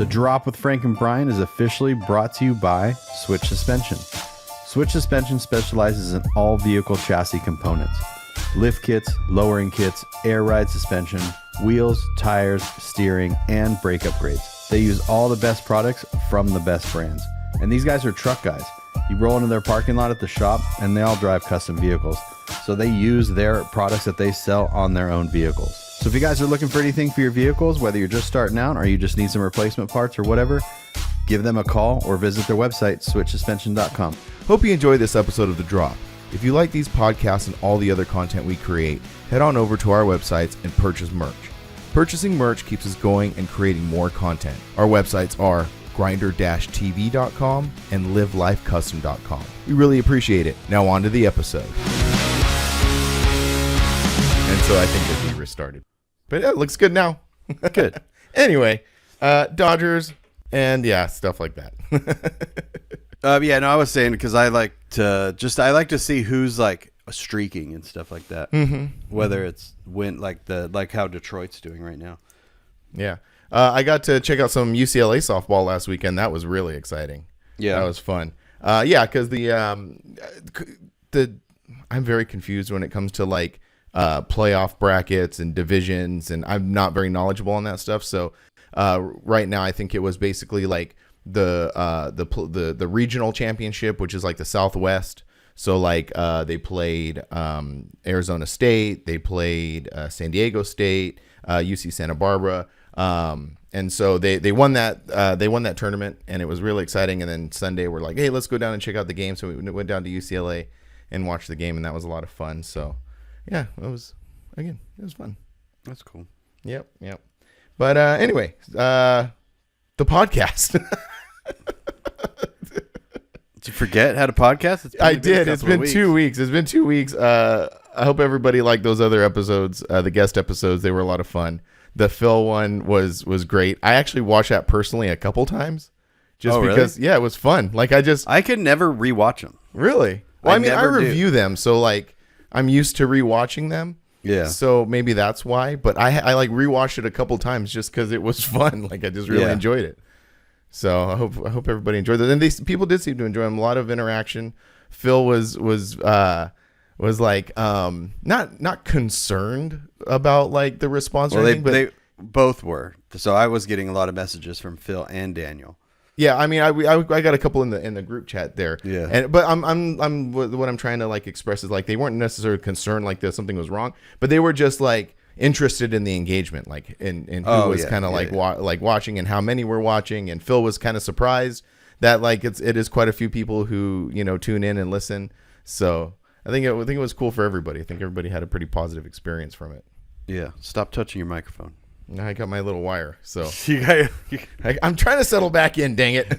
The Drop with Frank and Brian is officially brought to you by Switch Suspension. Switch Suspension specializes in all vehicle chassis components. Lift kits, lowering kits, air ride suspension, wheels, tires, steering, and brake upgrades. They use all the best products from the best brands. And these guys are truck guys. You roll into their parking lot at the shop and they all drive custom vehicles. So they use their products that they sell on their own vehicles. So if you guys are looking for anything for your vehicles, whether you're just starting out or you just need some replacement parts or whatever, give them a call or visit their website, switchsuspension.com. Hope you enjoyed this episode of The Drop. If you like these podcasts and all the other content we create, head on over to our websites and purchase merch. Purchasing merch keeps us going and creating more content. Our websites are grinder-tv.com and livelifecustom.com. We really appreciate it. Now on to the episode. And so I think that we restarted. But it looks good now. Good. Anyway, Dodgers and stuff like that. I was saying because I like to see who's like streaking and stuff like that. Mm-hmm. Whether it's like how Detroit's doing right now. Yeah. I got to check out some UCLA softball last weekend. That was really exciting. Yeah. That was fun. Because I'm very confused when it comes to like playoff brackets and divisions, and I'm not very knowledgeable on that stuff. So right now I think it was basically like the regional championship, which is like the Southwest. So like they played Arizona State, they played San Diego State, UC Santa Barbara. And so they won that tournament, and it was really exciting. And then Sunday we're like, hey, let's go down and check out the game. So we went down to UCLA and watched the game, and that was a lot of fun. So yeah, it was fun. That's cool. Yep. But anyway, the podcast. Did you forget how to podcast? I did. It's been 2 weeks. I hope everybody liked those other episodes, the guest episodes. They were a lot of fun. The Phil one was great. I actually watched that personally a couple times, just because. Really? Yeah, it was fun. Like I could never rewatch them. Really? Well, I review them, so like I'm used to rewatching them. Yeah. So maybe that's why. But I like rewatched it a couple times just because it was fun. Like I just really enjoyed it. So I hope everybody enjoyed it. And people did seem to enjoy them. A lot of interaction. Phil was like not concerned about like the response or anything, but they both were. So I was getting a lot of messages from Phil and Daniel. Yeah, I mean, I got a couple in the group chat there. Yeah. But I'm what I'm trying to like express is like they weren't necessarily concerned like that something was wrong, but they were just like interested in the engagement, like in who was kind of like watching and how many were watching. And Phil was kind of surprised that like it is quite a few people who tune in and listen. So I think it was cool for everybody. I think everybody had a pretty positive experience from it. Yeah. Stop touching your microphone. I got my little wire, so I'm trying to settle back in. Dang it!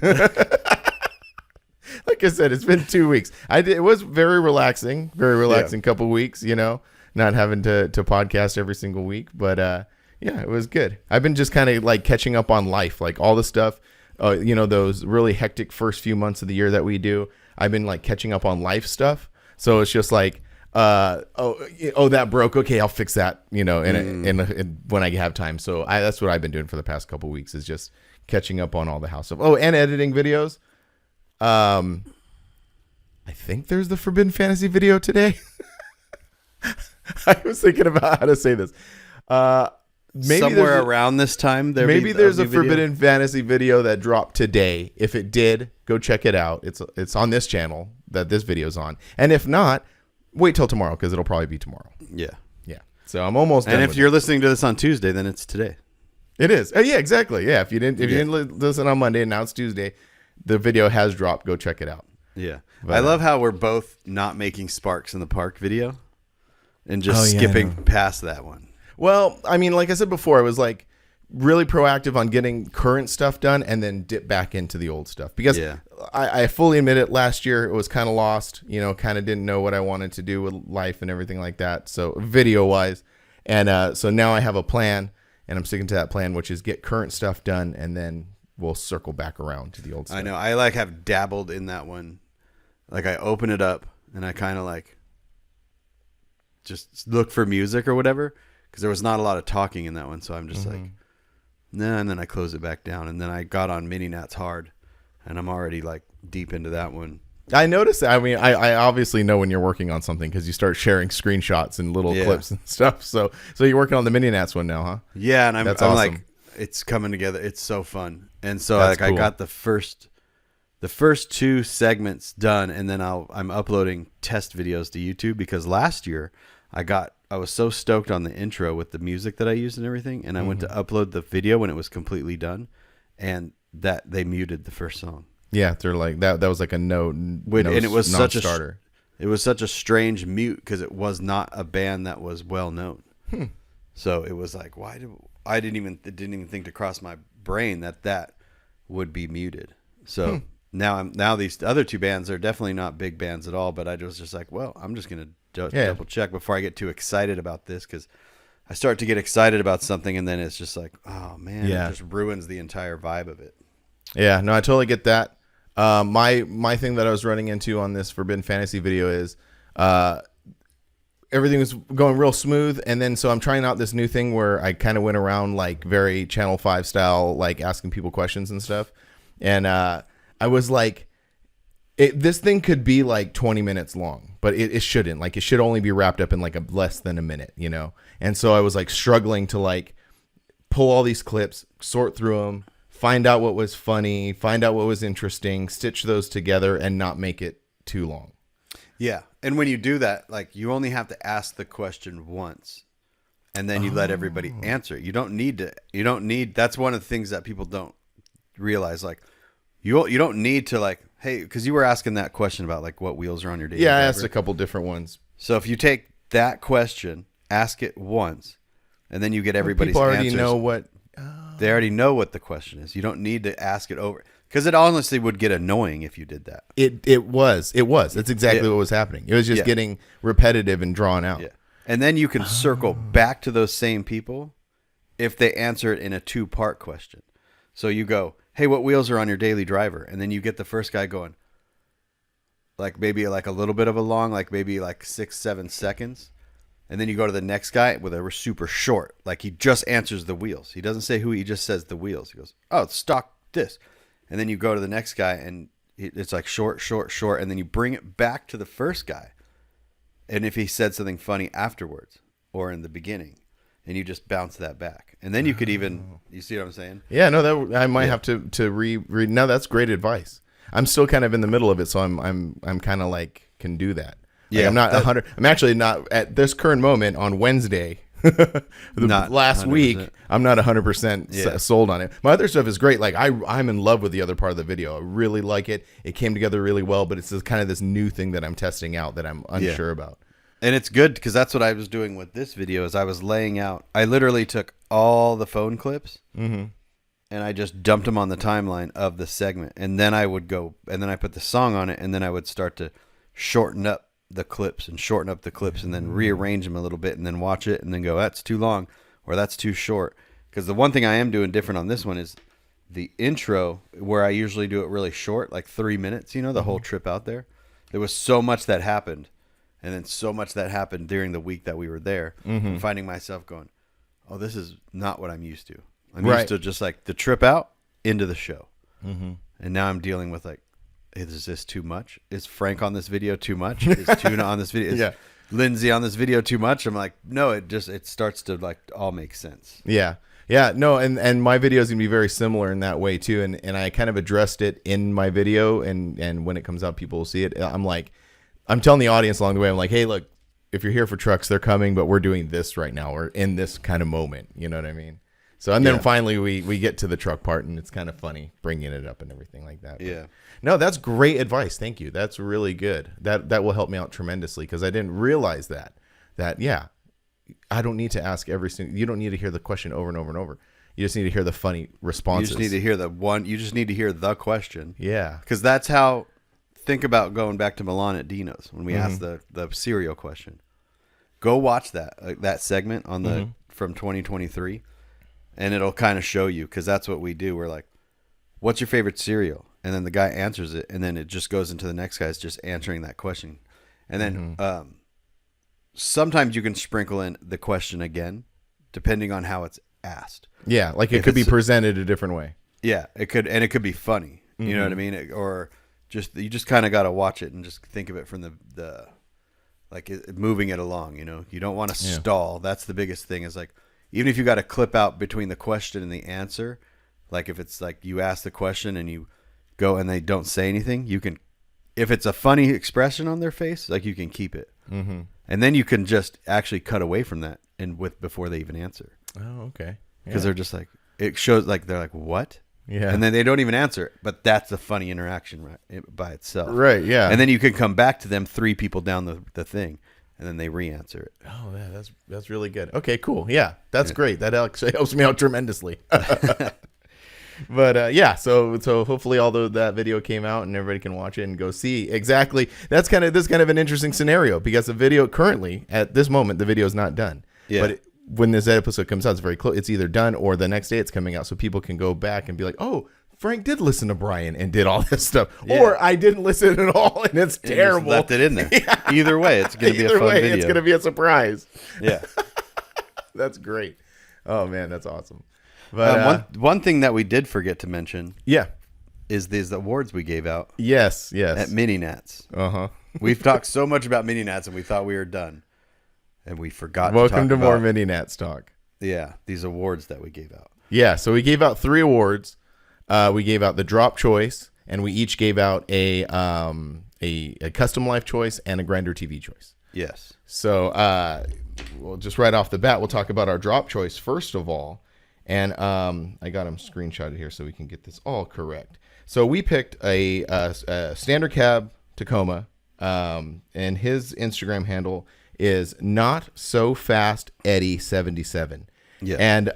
Like I said, it's been 2 weeks. It was very relaxing couple weeks. Not having to podcast every single week, but it was good. I've been just kind of like catching up on life, like all the stuff. Those really hectic first few months of the year that we do. I've been like catching up on life stuff. So it's just like, that broke. Okay, I'll fix that. In when I have time. So that's what I've been doing for the past couple weeks is just catching up on all the house stuff. Oh, and editing videos. I think there's the Forbidden Fantasy video today. I was thinking about how to say this. Maybe somewhere around this time, there's a Forbidden Fantasy video that dropped today. If it did, go check it out. It's on this channel that this video's on. And if not, wait till tomorrow because it'll probably be tomorrow. Yeah. So I'm almost done. And if you're listening to this on Tuesday, then it's today. It is. Yeah, exactly. Yeah. If you didn't listen on Monday and now it's Tuesday, the video has dropped. Go check it out. Yeah. But I love how we're both not making Sparks in the Park video and just skipping past that one. Well, I mean, like I said before, I was like really proactive on getting current stuff done and then dip back into the old stuff because I fully admit it. Last year it was kind of lost, kind of didn't know what I wanted to do with life and everything like that. So video wise. And so now I have a plan and I'm sticking to that plan, which is get current stuff done. And then we'll circle back around to the old stuff. I know. I like have dabbled in that one. Like I open it up and I kind of like just look for music or whatever. Because there was not a lot of talking in that one. So I'm just like Nah, and then I close it back down, and then I got on Mininats hard, and I'm already like deep into that one. I noticed that. I mean, I obviously know when you're working on something because you start sharing screenshots and little clips and stuff. So you're working on the Mininats one now, huh? Yeah, and I'm awesome. like, it's coming together. It's so fun. And so That's like cool. I got the first 2 segments done, and then I'm uploading test videos to YouTube because last year I was so stoked on the intro with the music that I used and everything, and I went to upload the video when it was completely done, and that they muted the first song. Yeah, they're like that was like a no And it was such a starter. It was such a strange mute because it was not a band that was well known. So it was like, it didn't even think to cross my brain that would be muted. So now these other 2 bands are definitely not big bands at all, but I was just like, well, I'm just going to double check before I get too excited about this, because I start to get excited about something and then it's just like, oh man, it just ruins the entire vibe of it. Yeah, no, I totally get that. My thing that I was running into on this Forbidden Fantasy video is everything was going real smooth, and then so I'm trying out this new thing where I kind of went around like very Channel 5 style, like asking people questions and stuff, and I was like, this thing could be like 20 minutes long, but it shouldn't. Like, it should only be wrapped up in like less than a minute, you know? And so I was like struggling to like pull all these clips, sort through them, find out what was funny, find out what was interesting, stitch those together, and not make it too long. Yeah. And when you do that, like, you only have to ask the question once, and then you let everybody answer. You don't need, that's one of the things that people don't realize. Like, you don't need to, like, hey, because you were asking that question about like what wheels are on your daily driver. I asked a couple different ones. So if you take that question, ask it once, and then you get everybody's people already answers. know what They already know what the question is. You don't need to ask it over, because it honestly would get annoying if you did that. It was. That's exactly what was happening. It was just getting repetitive and drawn out. Yeah. And then you can circle back to those same people if they answer it in a 2-part question. So you go, hey, what wheels are on your daily driver? And then you get the first guy going, like maybe like a little bit of a long, like maybe like 6-7 seconds. And then you go to the next guy with a super short, like he just answers the wheels. He doesn't say who, he just says the wheels. He goes, oh, it's stock this. And then you go to the next guy and it's like short, short, short. And then you bring it back to the first guy. And if he said something funny afterwards or in the beginning, and you just bounce that back. And then you could even, you see what I'm saying? Yeah, no, that I might have to read. No, that's great advice. I'm still kind of in the middle of it, so I'm kind of like can do that. Like, Yeah, I'm not 100. I'm actually not at this current moment on Wednesday. Last 100%. week, I'm not 100% sold on it. My other stuff is great. Like I'm in love with the other part of the video. I really like it. It came together really well, but it's just kind of this new thing that I'm testing out that I'm unsure about. And it's good because that's what I was doing with this video. Is I was laying out. I literally took all the phone clips and I just dumped them on the timeline of the segment, and then I would go, and then I put the song on it, and then I would start to shorten up the clips and then rearrange them a little bit, and then watch it and then go, that's too long or that's too short. Because the one thing I am doing different on this one is the intro, where I usually do it really short, like 3 minutes, you know, the whole trip out there. There was so much that happened, and then so much that happened during the week that we were there. I'm finding myself going, oh, this is not what I'm used to. I'm used to just like the trip out into the show. And now I'm dealing with like, is this too much? Is Frank on this video too much? Is Tuna on this video? Is Lindsay on this video too much? I'm like, no, it starts to like all make sense. Yeah. Yeah, no, and my video is going to be very similar in that way too, and I kind of addressed it in my video, and when it comes out, people will see it. I'm telling the audience along the way, I'm like, hey, look, if you're here for trucks, they're coming, but we're doing this right now. We're in this kind of moment, you know what I mean? So, and then finally we get to the truck part, and it's kind of funny bringing it up and everything like that. But, no, that's great advice. Thank you. That's really good. That will help me out tremendously, because I didn't realize that I don't need to ask you don't need to hear the question over and over and over. You just need to hear the funny responses. You just need to hear you just need to hear the question. Yeah. Because that's how, think about going back to Milan at Dino's when we asked the cereal question. Go watch that segment on the from 2023, and it'll kind of show you, because that's what we do. We're like, what's your favorite cereal? And then the guy answers it, and then it just goes into the next guy's just answering that question. And then sometimes you can sprinkle in the question again, depending on how it's asked. Yeah, like it could be presented a different way. Yeah, it could, and it could be funny. You know what I mean? Or just you just kind of got to watch it and just think of it from the like moving it along. You don't want to stall. That's the biggest thing. Is like even if you got to clip out between the question and the answer, like if it's like you ask the question and you go and they don't say anything, you can. If it's a funny expression on their face, like you can keep it, and then you can just actually cut away from that and before they even answer. Oh, okay. Because they're just like it shows like they're like what? Yeah. And then they don't even answer it, but that's a funny interaction by itself. Right. Yeah. And then you can come back to them 3 people down the thing, and then they re-answer it. Oh, yeah, that's really good. Okay, cool. Yeah, that's great. That actually helps me out tremendously. But so hopefully that video came out and everybody can watch it and go see exactly. This kind of an interesting scenario because the video currently at this moment the video is not done. Yeah. But when this episode comes out, it's very close. It's either done or the next day it's coming out, so people can go back and be like, "Oh, Frank did listen to Brian and did all this stuff," or I didn't listen at all and it's terrible. Left it in there. Yeah. Either way, it's going to be a fun video. It's going to be a surprise. Yeah, that's great. Oh man, that's awesome. But one thing that we did forget to mention, is these awards we gave out. Yes, at Mininats. We've talked so much about Mininats and we thought we were done. And we forgot Welcome to more Mininats talk. Yeah, these awards that we gave out. Yeah, so we gave out 3 awards. We gave out the drop choice, and we each gave out a custom life choice and a grinder TV choice. Yes. So, well, just right off the bat, we'll talk about our drop choice first of all. And I got them screenshotted here so we can get this all correct. So we picked a standard cab Tacoma, and his Instagram handle is not so fast Eddie 77. Yeah. And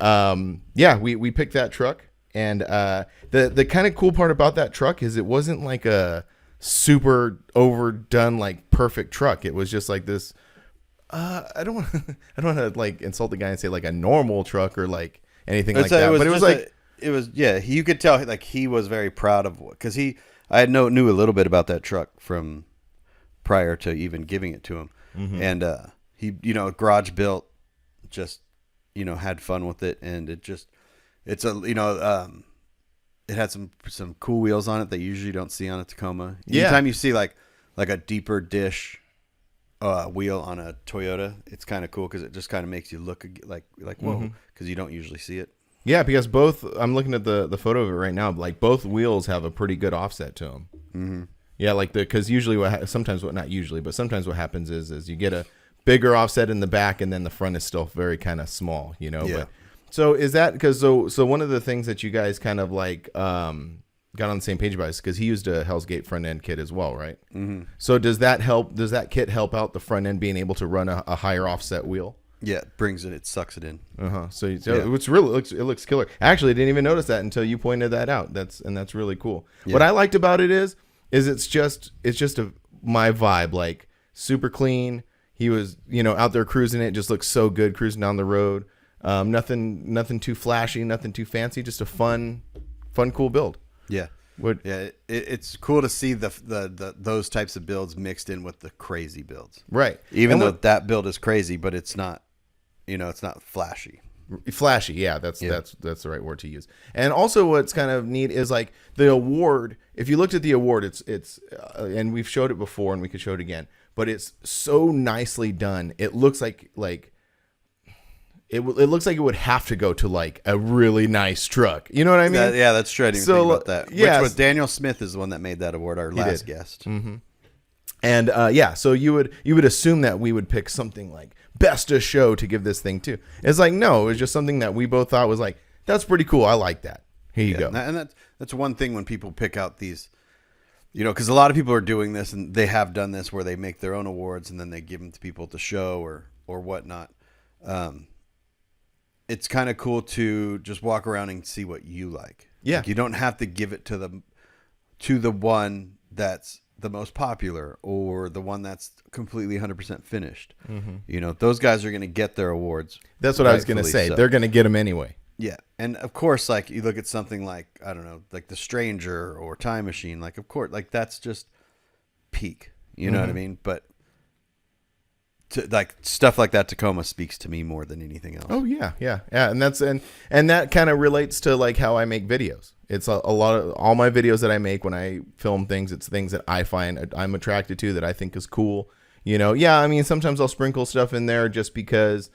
we picked that truck. And the kind of cool part about that truck is it wasn't like a super overdone like perfect truck. It was just like this. I don't want to like insult the guy and say like a normal truck or like anything like that. But it was like you could tell like he was very proud of because I knew a little bit about that truck from prior to even giving it to him. And he, garage built, just, had fun with it. And it had some cool wheels on it that you usually don't see on a Tacoma. Anytime you see like a deeper dish wheel on a Toyota, it's kind of cool because it just kind of makes you look like whoa, because you don't usually see it. Yeah, because I'm looking at the photo of it right now. Like both wheels have a pretty good offset to them. Mm-hmm. Yeah, like because usually not usually, but sometimes what happens is you get a bigger offset in the back and then the front is still very kind of small, Yeah. But, so is that because so one of the things that you guys kind of like got on the same page about is because he used a Hell's Gate front end kit as well, right? Mm-hmm. So does that kit help out the front end being able to run a higher offset wheel? Yeah, it brings it sucks it in. So it's really it looks killer. Actually, I didn't even notice that until you pointed that out. That's really cool. Yeah. What I liked about it is it's just my vibe, like super clean. He was, out there cruising it, just looks so good cruising down the road. Nothing too flashy, nothing too fancy, just a fun, cool build. Yeah. It's cool to see the those types of builds mixed in with the crazy builds. Right. Even though that build is crazy, but it's not, it's not flashy. Flashy, yeah, that's the right word to use. And also, what's kind of neat is like the award. If you looked at the award, it's and we've showed it before, and we could show it again. But it's so nicely done. It looks like it looks like it would have to go to like a really nice truck. You know what I mean? That's true. I didn't think about that. Which was Daniel Smith is the one that made that award. Our last guest. Mm-hmm. And so you would assume that we would pick something like best of show to give this thing to. It's like, no, it was just something that we both thought was like, that's pretty cool. I like that. Here you go. And that's one thing when people pick out these, because a lot of people are doing this and they have done this where they make their own awards and then they give them to people at the show or whatnot. It's kind of cool to just walk around and see what you like. Yeah. Like you don't have to give it to the one that's the most popular or the one that's completely 100% finished. Mm-hmm. Those guys are going to get their awards. That's what I was going to say. So. They're going to get them anyway. Yeah. And of course, like you look at something like, I don't know, like The Stranger or Time Machine, like of course, like that's just peak, you know what I mean? But like stuff like that Tacoma speaks to me more than anything else. Oh yeah, and that's and that kind of relates to like how I make videos. It's a lot of all my videos that I make when I film things. It's things that I find I'm attracted to that I think is cool. You know, yeah. I mean, sometimes I'll sprinkle stuff in there just because,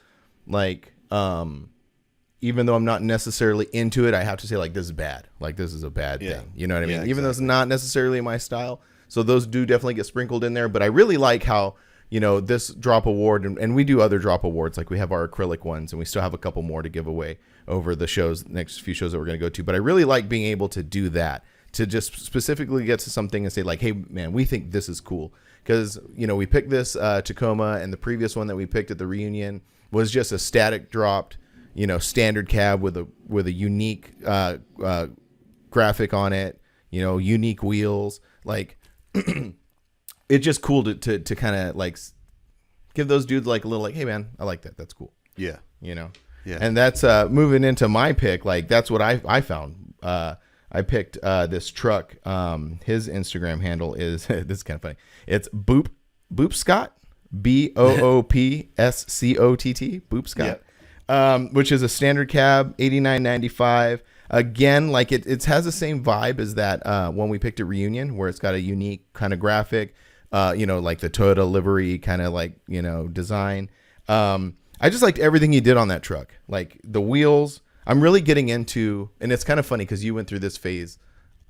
like, even though I'm not necessarily into it, I have to say like this is bad. Like this is a bad thing. You know what I mean? Even though it's not necessarily my style. So those do definitely get sprinkled in there. But I really like how, you know, this drop award, and we do other drop awards, like we have our acrylic ones, and we still have a couple more to give away over the shows, next few shows that we're going to go to. But I really like being able to do that, to just specifically get to something and say like, hey man, we think this is cool. Because, you know, we picked this Tacoma, and the previous one that we picked at the reunion was just a static dropped, you know, standard cab with a unique graphic on it, you know, unique wheels. Like, it's just cool to kind of like give those dudes like a little like, hey man, I like that. That's cool. Yeah. You know? Yeah. And that's moving into my pick. Like, that's what I found. I picked this truck. His Instagram handle is, this is kind of funny. It's Boop Scott, Boopscott, Boop Scott, which is a standard cab, $89.95. Again, like it has the same vibe as that one we picked at Reunion, where it's got a unique kind of graphic, you know, like the Toyota livery kind of like, you know, design. I just liked everything he did on that truck, like the wheels. I'm really getting into, and it's kind of funny because you went through this phase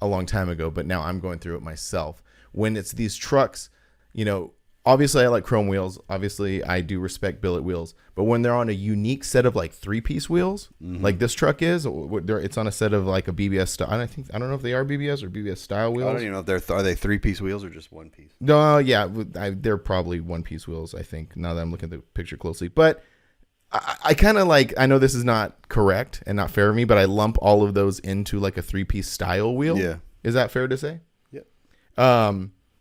a long time ago, but now I'm going through it myself. When it's these trucks, you know, obviously I like chrome wheels. Obviously I do respect billet wheels, but when they're on a unique set of like 3-piece wheels, like this truck is, it's on a set of like a BBS style. I don't know if they are BBS or BBS style wheels. I don't even know if are they 3-piece wheels or just 1-piece. No, yeah, they're probably 1-piece wheels, I think, now that I'm looking at the picture closely. But I kind of like, I know this is not correct and not fair of me, but I lump all of those into like a 3-piece style wheel. Yeah. Is that fair to say? Yeah.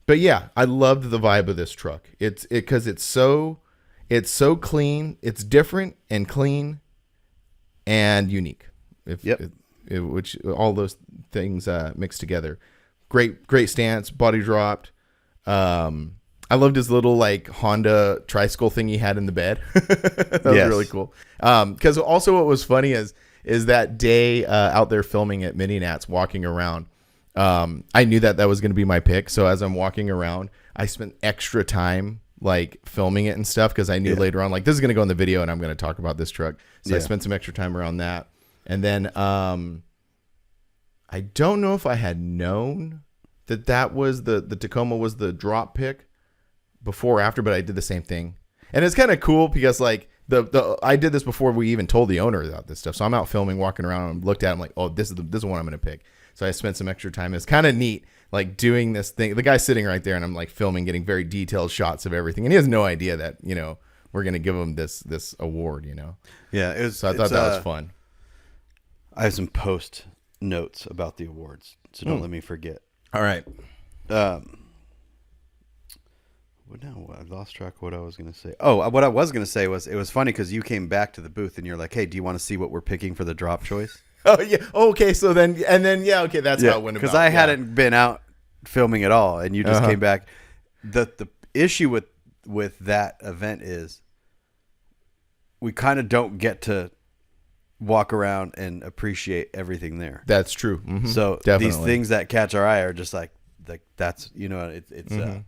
But yeah, I loved the vibe of this truck. Because it's so clean. It's different and clean and unique. Which all those things mixed together. Great stance, body dropped. I loved his little like Honda tricycle thing he had in the bed. That was really cool. Because also what was funny is that day out there filming at Mininats, walking around. I knew that was going to be my pick. So as I'm walking around, I spent extra time like filming it and stuff, because I knew later on, like, this is going to go in the video and I'm going to talk about this truck. So I spent some extra time around that. And then I don't know if I had known that was the Tacoma was the drop pick before or after, but I did the same thing. And it's kind of cool because like I did this before we even told the owner about this stuff. So I'm out filming, walking around, and looked at him like, oh, this is one I'm going to pick. So I spent some extra time. It's kind of neat, like doing this thing. The guy's sitting right there, and I'm like filming, getting very detailed shots of everything, and he has no idea that, you know, we're gonna give him this award, you know. Yeah, it was. So I thought that was fun. I have some post notes about the awards, so don't let me forget. All right. I lost track of what I was going to say. Oh, what I was going to say was, it was funny because you came back to the booth and you're like, hey, do you want to see what we're picking for the drop choice? Oh, yeah. Okay. So then, okay. That's how it went about. Because I hadn't been out filming at all, and you just came back. The issue with that event is we kind of don't get to walk around and appreciate everything there. That's true. Mm-hmm. So definitely, these things that catch our eye are just like that's, you know, it's I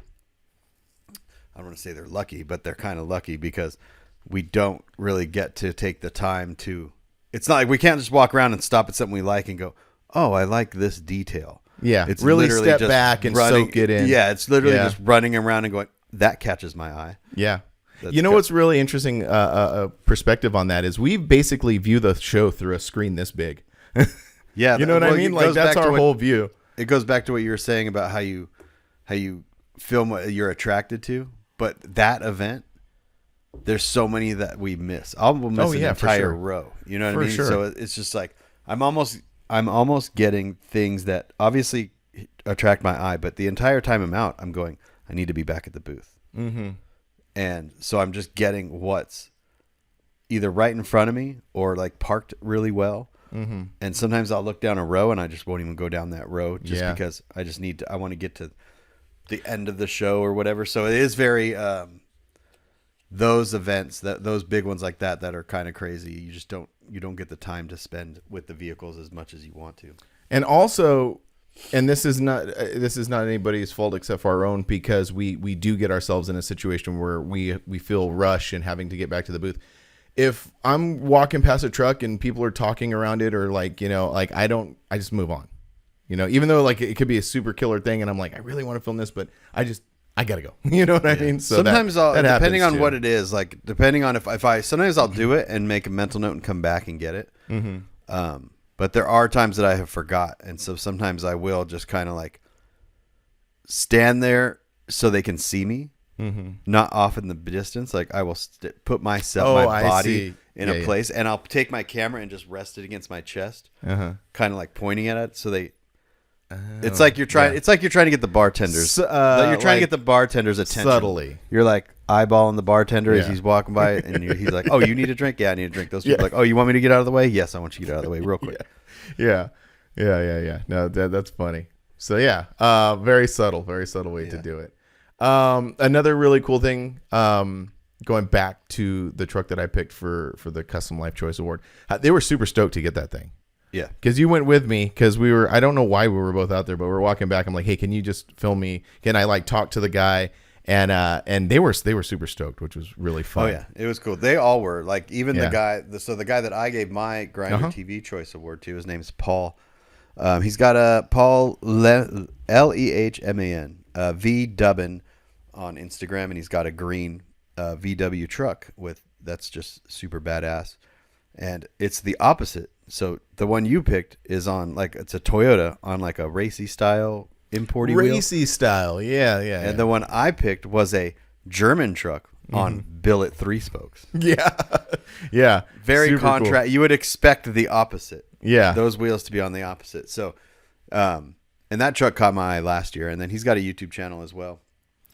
don't want to say they're lucky, but they're kind of lucky because we don't really get to take the time to. It's not like we can't just walk around and stop at something we like and go, oh, I like this detail. Yeah, it's really step back and soak it in. Yeah, it's literally just running around and going, that catches my eye. Yeah. You know what's really interesting perspective on that is we basically view the show through a screen this big. Yeah. You know what I mean? Like, that's our whole view. It goes back to what you were saying about how you film what you're attracted to. But that event, there's so many that we miss. I'll miss an entire row. You know what I mean? Sure. So it's just like I'm almost getting things that obviously attract my eye, but the entire time I'm out, I'm going, I need to be back at the booth. Mm-hmm. And so I'm just getting what's either right in front of me or like parked really well. Mm-hmm. And sometimes I'll look down a row and I just won't even go down that row just because I want to get to the end of the show or whatever. So it is very those events, those big ones like that are kind of crazy, you don't get the time to spend with the vehicles as much as you want to. And also, and this is not anybody's fault except for our own, because we do get ourselves in a situation where we feel rush and having to get back to the booth. If I'm walking past a truck and people are talking around it, or like, you know, like I just move on, you know, even though like it could be a super killer thing and I'm like, I really want to film this, but I gotta go. You know what I mean? So sometimes that depending on too. what it is, like depending on if I sometimes I'll do it and make a mental note and come back and get it. Mm-hmm. But there are times that I have forgot, and so sometimes I will just kind of like stand there so they can see me, not off in the distance. Like I will put my body in a place, and I'll take my camera and just rest it against my chest, kind of like pointing at it, so they. It's like you're trying. Yeah. It's like you're trying to get the bartenders. You're trying to get the bartender's attention subtly. You're like eyeballing the bartender as he's walking by, and he's like, "Oh, you need a drink? Yeah, I need a drink." Those people are like, "Oh, you want me to get out of the way? Yes, I want you to get out of the way real quick." Yeah. No, that's funny. So very subtle way to do it. Another really cool thing. Going back to the truck that I picked for the Kustom Life Choice Award, they were super stoked to get that thing. Yeah, because you went with me, because I don't know why we were both out there, but we were walking back. I'm like, hey, can you just film me? Can I like talk to the guy? And they were super stoked, which was really fun. Oh yeah, it was cool. They all were, like, even the guy. The guy that I gave my Grindr TV Choice Award to, his name's Paul. He's got a Paul Lehman V Dubbin on Instagram, and he's got a green VW truck that's just super badass. And it's the opposite. So the one you picked is on it's a Toyota on like a racy style importy wheel. Racy style, yeah. And the one I picked was a German truck on billet 3 spokes. Yeah. Very contrast. Cool. You would expect the opposite. Yeah. Those wheels to be on the opposite. So, and that truck caught my eye last year. And then he's got a YouTube channel as well.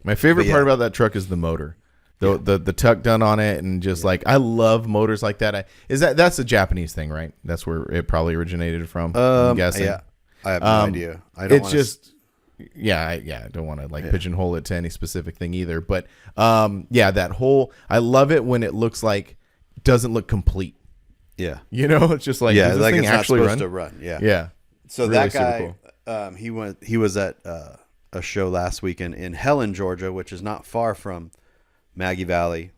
My favorite part about that truck is the motor. The tuck done on it, and just like, I love motors like that. That's a Japanese thing, right? That's where it probably originated from. I'm guessing. Yeah, I have no idea. I don't. It's just, I don't want to pigeonhole it to any specific thing either. But that whole, I love it when it looks like, doesn't look complete. Yeah, you know, it's just like, does this like thing it's actually not supposed to run. Yeah. So really that guy, cool. He was at a show last weekend in Helen, Georgia, which is not far from Maggie Valley.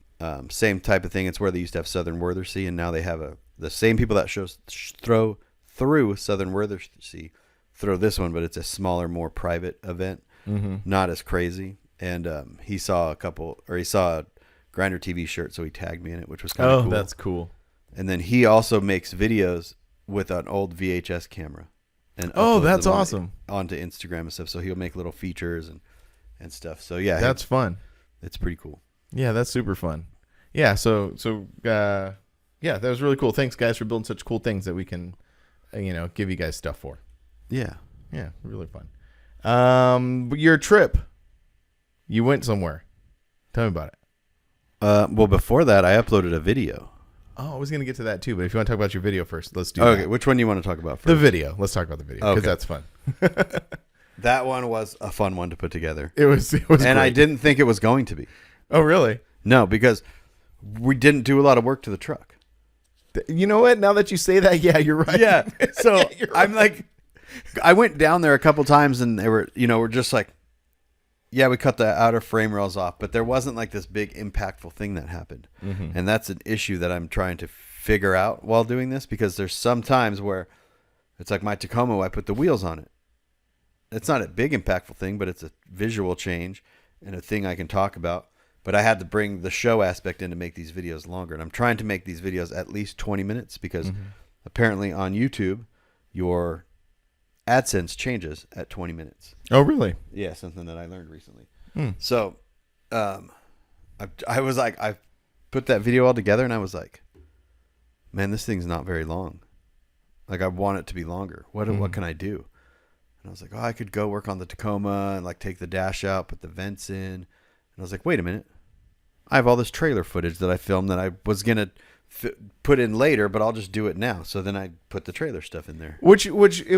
Same type of thing. It's where they used to have Southern Worthersea, and now they have the same people that throw through Southern Worthersea throw this one, but it's a smaller, more private event, not as crazy. And he saw a Grindr TV shirt, so he tagged me in it, which was kind of cool. Oh, that's cool. And then he also makes videos with an old VHS camera. And that's awesome. Onto Instagram and stuff. So he'll make little features and stuff. So yeah, that's fun. It's pretty cool. Yeah, that's super fun. Yeah, so that was really cool. Thanks, guys, for building such cool things that we can, give you guys stuff for. Yeah, really fun. Your trip, you went somewhere. Tell me about it. Well, before that, I uploaded a video. Oh, I was gonna get to that too, but if you want to talk about your video first, let's do that. Okay, which one do you want to talk about first? The video. Let's talk about the video because that's fun. That one was a fun one to put together. It was, and great. I didn't think it was going to be. Oh, really? No, because we didn't do a lot of work to the truck. You know what? Now that you say that, yeah, you're right. Yeah. So I'm like, I went down there a couple times, and they were, we're just like, yeah, we cut the outer frame rails off, but there wasn't like this big impactful thing that happened. And that's an issue that I'm trying to figure out while doing this, because there's some times where it's like my Tacoma, I put the wheels on it. It's not a big impactful thing, but it's a visual change and a thing I can talk about. But I had to bring the show aspect in to make these videos longer. And I'm trying to make these videos at least 20 minutes because apparently on YouTube, your AdSense changes at 20 minutes. Oh, really? Yeah, something that I learned recently. So I was like, I put that video all together, and I was like, man, this thing's not very long. Like, I want it to be longer. What can I do? And I was like, oh, I could go work on the Tacoma and like take the dash out, put the vents in. And I was like, wait a minute. I have all this trailer footage that I filmed that I was going to put in later, but I'll just do it now. So then I put the trailer stuff in there. Which it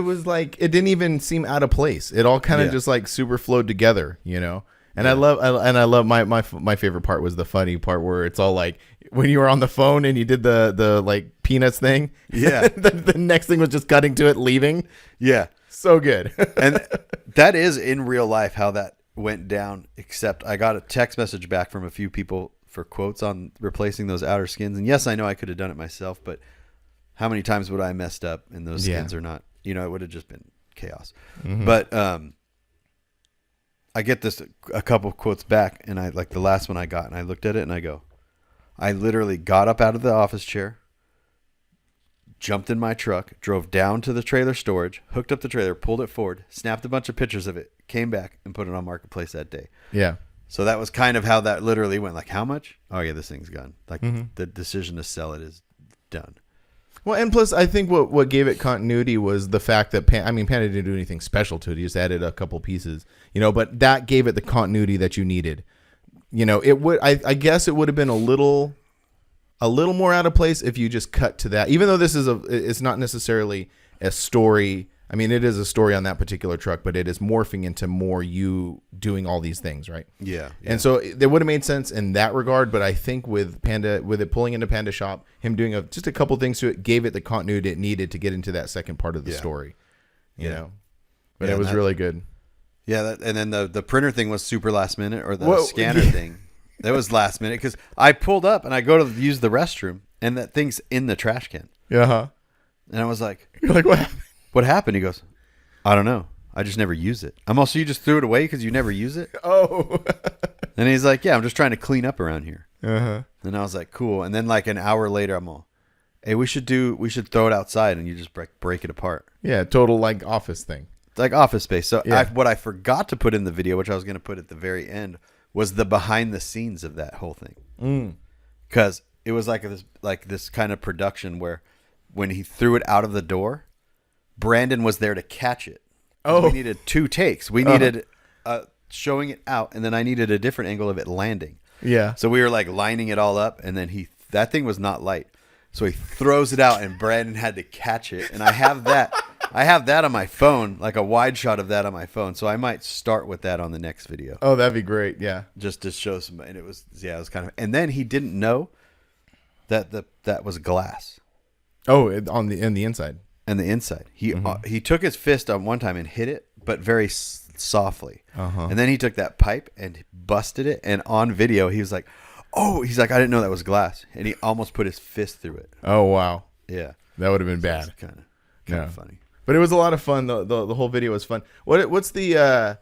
was like, it didn't even seem out of place. It all kind of just like super flowed together, And I love my favorite part was the funny part where it's all like when you were on the phone and you did the like Peanuts thing. Yeah. the next thing was just cutting to it, leaving. Yeah. So good. And that is in real life how that went down, except I got a text message back from a few people for quotes on replacing those outer skins. And yes, I know I could have done it myself, but how many times would I have messed up and those skins are not, it would have just been chaos. Mm-hmm. But I get a couple of quotes back, and I like the last one I got, and I looked at it and I go, I literally got up out of the office chair, jumped in my truck, drove down to the trailer storage, hooked up the trailer, pulled it forward, snapped a bunch of pictures of it, came back and put it on Marketplace that day. Yeah. So that was kind of how that literally went. Like, how much? Oh yeah, this thing's gone. Like the decision to sell it is done. Well, and plus, I think what gave it continuity was the fact that Panda didn't do anything special to it. He just added a couple pieces, but that gave it the continuity that you needed. It would. I guess it would have been a little more out of place if you just cut to that. Even though it's not necessarily a story. I mean, it is a story on that particular truck, but it is morphing into more you doing all these things, right? Yeah. And so it would have made sense in that regard, but I think with it pulling into Panda Shop, him doing just a couple things to it, gave it the continuity it needed to get into that second part of the story, you know? But it was really good. Yeah, and then the printer thing was super last minute, or the scanner thing. That was last minute, because I pulled up and I go to use the restroom, and that thing's in the trash can. Uh-huh. And I was like... You're like, what happened? What happened? He goes, I don't know. I just never use it. I'm also, you just threw it away because you never use it? Oh. And he's like, yeah, I'm just trying to clean up around here. Uh-huh. And I was like, cool. And then like an hour later, I'm all, hey, we should throw it outside, and you just break it apart. Yeah, total like office thing. It's like Office Space. So what I forgot to put in the video, which I was going to put at the very end, was the behind the scenes of that whole thing. Because it was like this kind of production where when he threw it out of the door, Brandon was there to catch it. Oh, we needed 2 takes. We needed showing it out, and then I needed a different angle of it landing. Yeah. So we were like lining it all up, and then that thing was not light, so he throws it out, and Brandon had to catch it. And I have that on my phone, like a wide shot of that on my phone. So I might start with that on the next video. Oh, that'd be great. Yeah. Just to show some, and it was kind of, and then he didn't know that that was glass. Oh, in the inside. And the inside, he took his fist on one time and hit it, but very softly. Uh-huh. And then he took that pipe and busted it. And on video, he was like, "Oh," I didn't know that was glass." And he almost put his fist through it. Oh wow! Yeah, that would have been bad. Kind of funny, but it was a lot of fun. The whole video was fun. What's the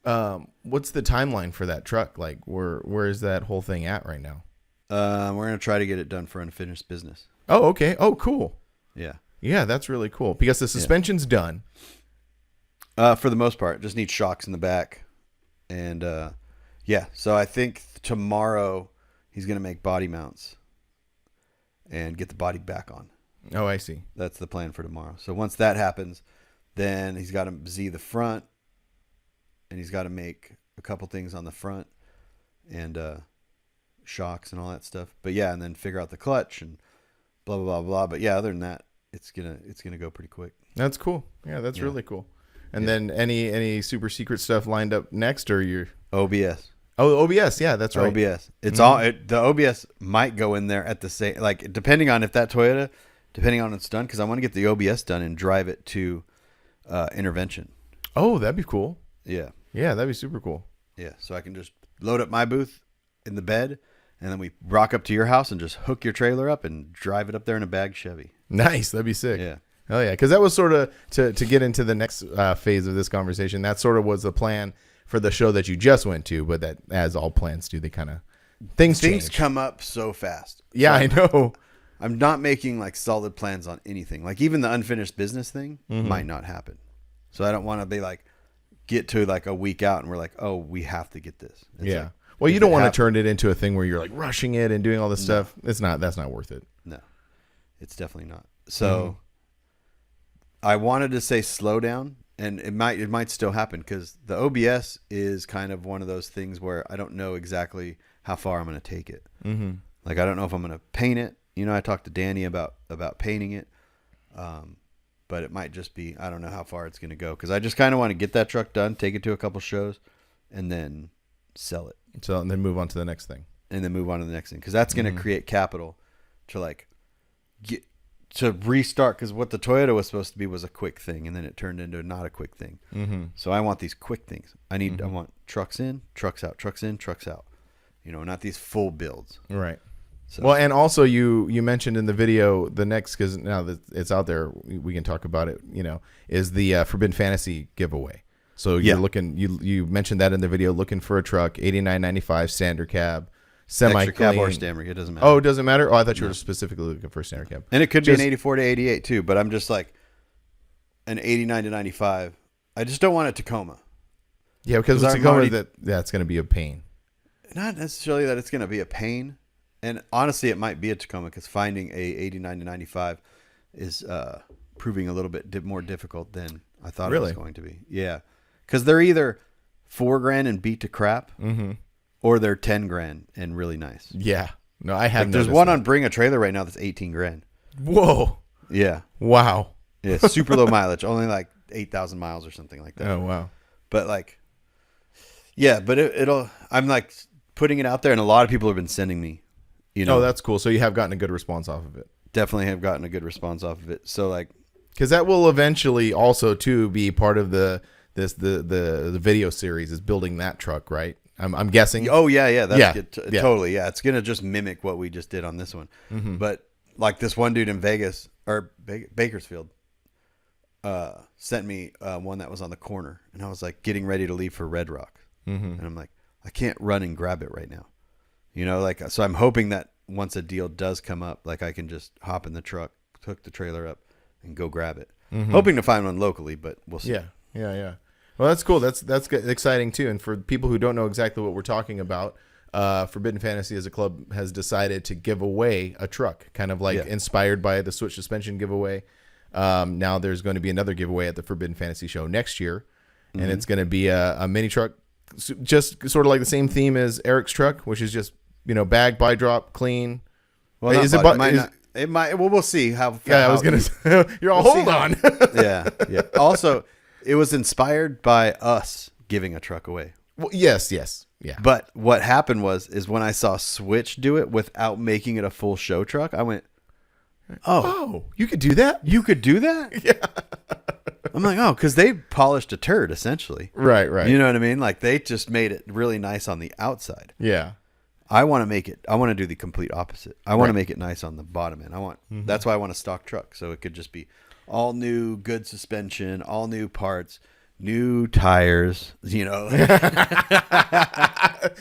timeline for that truck? Like, where is that whole thing at right now? We're gonna try to get it done for unfinished business. Oh, okay. Oh, cool. Yeah. Yeah, that's really cool because the suspension's done. For the most part, just need shocks in the back, and so I think tomorrow he's gonna make body mounts and get the body back on. Oh, I see. That's the plan for tomorrow. So once that happens, then he's got to Z the front, and he's got to make a couple things on the front and shocks and all that stuff. But yeah, and then figure out the clutch and blah blah blah blah. But yeah, other than that, it's gonna go pretty quick. That's cool. Yeah, that's really cool. And then any super secret stuff lined up next, or your OBS? Oh, OBS. Yeah, that's right. OBS. It's the OBS might go in there at the same, like depending on if that Toyota, depending on it's done, because I want to get the OBS done and drive it to intervention. Oh, that'd be cool. Yeah. Yeah, that'd be super cool. Yeah, so I can just load up my booth in the bed, and then we rock up to your house and just hook your trailer up and drive it up there in a bag Chevy. Nice. That'd be sick. Yeah. Oh, yeah. Because that was sort of, to get into the next phase of this conversation, that sort of was the plan for the show that you just went to, but that, as all plans do, they kind of, things change. Come up so fast. Yeah, so I know. I'm not making like solid plans on anything. Like even the unfinished business thing might not happen. So I don't want to be like, get to like a week out and we're like, oh, we have to get this. It's yeah. Like, well, you don't want to turn it into a thing where you're like rushing it and doing all this stuff. That's not worth it. No, it's definitely not. So I wanted to say slow down, and it might still happen because the OBS is kind of one of those things where I don't know exactly how far I'm going to take it. Mm-hmm. Like I don't know if I'm going to paint it. You know, I talked to Danny about painting it, but it might just be, I don't know how far it's going to go because I just kind of want to get that truck done, take it to a couple shows, and then sell it. So and then move on to the next thing. And then move on to the next thing, because that's going to create capital to like get to restart. Because what the Toyota was supposed to be was a quick thing, and then it turned into not a quick thing. So I want these quick things. I want trucks in, trucks out, trucks in, trucks out. You know, not these full builds. Right. So. Well, and also you mentioned in the video the next, because now that it's out there, we can talk about it. You know, is the Forbidden Fantasy giveaway. So you're looking. You mentioned that in the video, looking for a truck, $89.95 standard cab. Extra cab or standard, it doesn't matter. Oh, it doesn't matter? Oh, I thought you were specifically looking for a standard cab. And it could be an 84 to 88 too, but I'm just like an 89 to 95. I just don't want a Tacoma. Yeah, because with Tacoma, that's going to be a pain. Not necessarily that it's going to be a pain. And honestly, it might be a Tacoma, because finding a 89 to 95 is proving a little bit more difficult than I thought it was going to be. Yeah. Because they're either $4,000 and beat to crap, or they're $10,000 and really nice. Yeah. No, I have. There's one on Bring a Trailer right now that's $18,000. Whoa. Yeah. Wow. Yeah. Super low mileage, only like 8,000 miles or something like that. Oh wow. But like, yeah. But it'll. I'm like putting it out there, and a lot of people have been sending me. You know. Oh, that's cool. So you have gotten a good response off of it. Definitely have gotten a good response off of it. So like, because that will eventually also too be part of the video series, is building that truck, right? I'm guessing. Oh yeah. That's good. Totally. Yeah. It's going to just mimic what we just did on this one. But like this one dude in Vegas or Bakersfield sent me one that was on the corner, and I was like getting ready to leave for Red Rock. And I'm like, I can't run and grab it right now. You know, like, so I'm hoping that once a deal does come up, like I can just hop in the truck, hook the trailer up, and go grab it. Hoping to find one locally, but we'll see. Yeah. Well, that's cool. That's exciting too. And for people who don't know exactly what we're talking about, Forbidden Fantasy as a club has decided to give away a truck, kind of like inspired by the Switch suspension giveaway. Now there's going to be another giveaway at the Forbidden Fantasy show next year, and it's going to be a mini truck, just sort of like the same theme as Eric's truck, which is just, you know, bag, buy, drop, clean. Well, it might. Well, we'll see how. Yeah, I was gonna. You're all hold on. Yeah. Also, it was inspired by us giving a truck away. Well, yes, yeah. But what happened is when I saw Switch do it without making it a full show truck, I went, "Oh, you could do that? You could do that?" Yeah. I'm like, "Oh, because they polished a turd, essentially." Right. You know what I mean? Like they just made it really nice on the outside. Yeah. I want to do the complete opposite. I want to make it nice on the bottom end. That's why I want a stock truck, so it could just be all new, good suspension, all new parts, new tires, you know.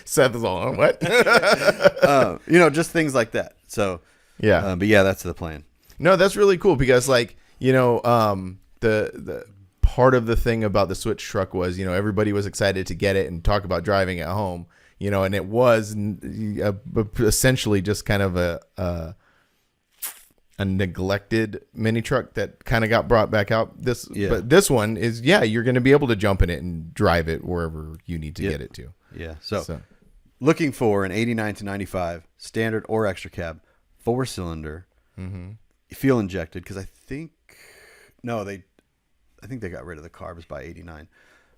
Seth is all, what? You know, just things like that. So, yeah. But yeah, that's the plan. No, that's really cool, because like, you know, the part of the thing about the Switch truck was, you know, everybody was excited to get it and talk about driving at home, you know, and it was essentially just kind of a neglected mini truck that kind of got brought back out. But this one is, you're going to be able to jump in it and drive it wherever you need to get it to. Yeah. So looking for an 89 to 95 standard or extra cab, 4-cylinder, fuel injected. Cause I think they got rid of the carbs by 89,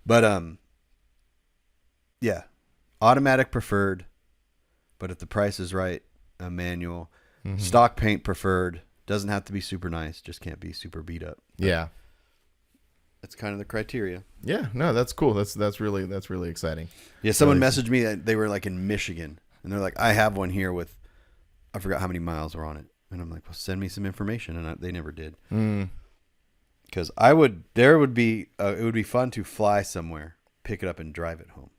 but, automatic preferred, but if the price is right, a manual. Stock paint preferred. Doesn't have to be super nice. Just can't be super beat up. Yeah. That's kind of the criteria. Yeah. No, that's cool. That's really exciting. Yeah. Someone messaged me that they were like in Michigan, and they're like, I have one here with, I forgot how many miles are on it. And I'm like, well, send me some information. And they never did. Because it would be fun to fly somewhere, pick it up and drive it home.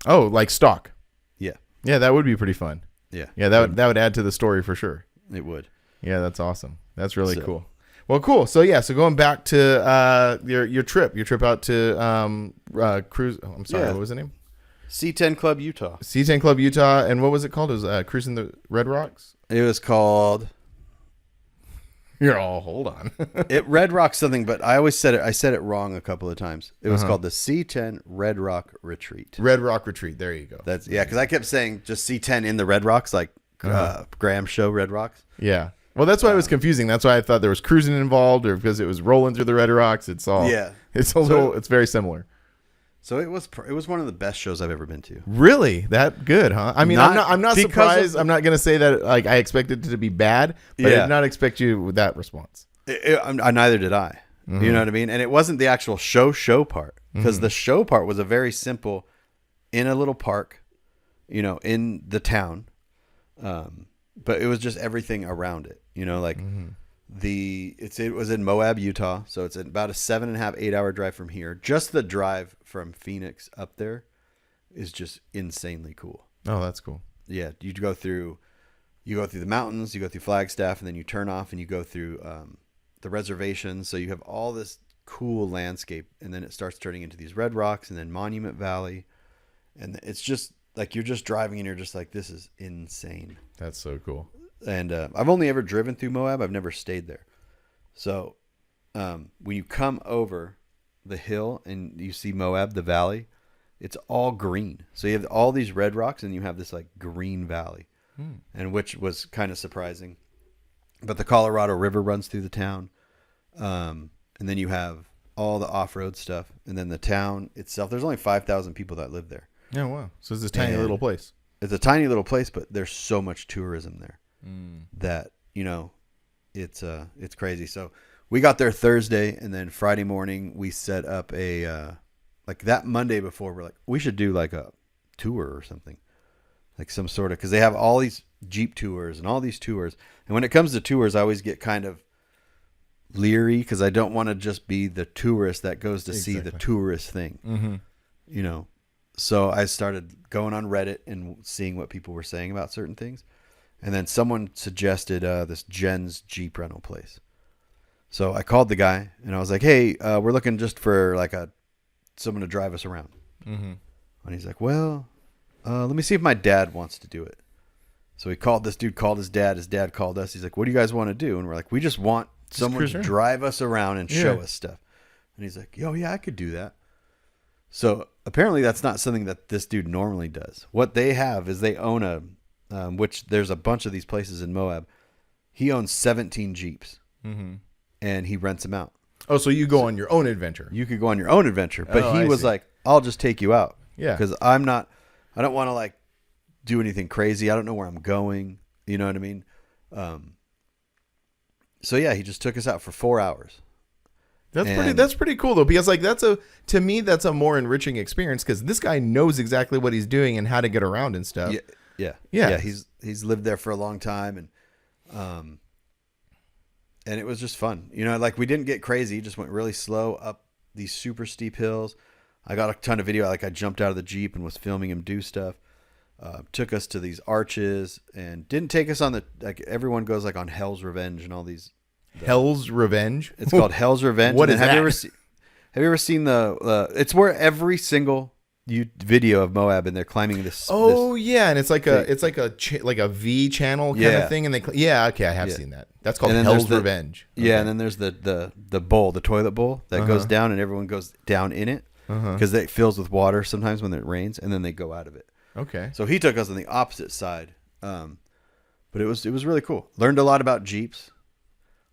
Oh, like stock. Yeah. Yeah. That would be pretty fun. Yeah. Yeah. That would add to the story for sure. It would. Yeah, that's awesome. That's really cool. Well, cool. So going back to your trip out to cruise. Oh, I'm sorry. What was the name? C10 Club Utah. C10 Club Utah, and what was it called? It was cruising the Red Rocks. It was called. You're all hold on. It Red Rock something, but I said it wrong a couple of times. It was called the C10 Red Rock Retreat. Red Rock Retreat. There you go. Because I kept saying just C10 in the Red Rocks, like Graham Show Red Rocks. Yeah. Well, that's why it was confusing. That's why I thought there was cruising involved, or because it was rolling through the Red Rocks. It's all it's very similar. So it was one of the best shows I've ever been to. Really? That good, huh? I mean, I'm not surprised. I'm not going to say that like I expected it to be bad, but I did not expect you with that response. Neither did I. You know what I mean? And it wasn't the actual show part, because the show part was a very simple, in a little park, in the town. But it was just everything around it, like it was in Moab, Utah. So it's about a 7.5, 8 hour drive from here. Just the drive from Phoenix up there is just insanely cool. Oh, that's cool. Yeah. You go through the mountains, you go through Flagstaff, and then you turn off and you go through, the reservations. So you have all this cool landscape, and then it starts turning into these red rocks and then Monument Valley. And it's just like, you're just driving and you're just like, this is insane. That's so cool. And I've only ever driven through Moab. I've never stayed there. So when you come over the hill and you see Moab, the valley, it's all green. So you have all these red rocks and you have this like green valley, and which was kind of surprising. But the Colorado River runs through the town. And then you have all the off-road stuff. And then the town itself, there's only 5,000 people that live there. Oh, wow. So it's this tiny little place. It's a tiny little place, but there's so much tourism there that, it's crazy. So we got there Thursday, and then Friday morning we set up like that Monday before, we're like, we should do like a tour or something, like some sort of, because they have all these Jeep tours and all these tours. And when it comes to tours, I always get kind of leery because I don't want to just be the tourist that goes to see the tourist thing, So I started going on Reddit and seeing what people were saying about certain things. And then someone suggested this Jen's Jeep rental place. So I called the guy and I was like, hey, we're looking just for like someone to drive us around. And he's like, well, let me see if my dad wants to do it. So this dude called his dad. His dad called us. He's like, what do you guys want to do? And we're like, we just want someone to drive us around and show us stuff. And he's like, yeah, I could do that. So apparently that's not something that this dude normally does. What they have is they own which there's a bunch of these places in Moab. He owns 17 Jeeps and he rents them out. Oh, so you go on your own adventure. You could go on your own adventure, but he was like, I'll just take you out. Yeah. Because I don't want to like do anything crazy. I don't know where I'm going. You know what I mean? So yeah, he just took us out for 4 hours. That's pretty cool though, because like to me that's a more enriching experience because this guy knows exactly what he's doing and how to get around and stuff. Yeah. He's lived there for a long time, and it was just fun. Like we didn't get crazy, just went really slow up these super steep hills. I got a ton of video. Like I jumped out of the Jeep and was filming him do stuff. Took us to these arches and didn't take us on like everyone goes like on Hell's Revenge and all these. Hell's Revenge? It's called Hell's Revenge. What is that? Have you ever seen it's where every single video of Moab and they're climbing this. Yeah, and it's like a V channel kind of thing, and I have seen that. That's called Hell's Revenge. Yeah, and then there's the bowl, the toilet bowl that goes down, and everyone goes down in it because it fills with water sometimes when it rains, and then they go out of it. Okay. So he took us on the opposite side, but it was really cool. Learned a lot about Jeeps.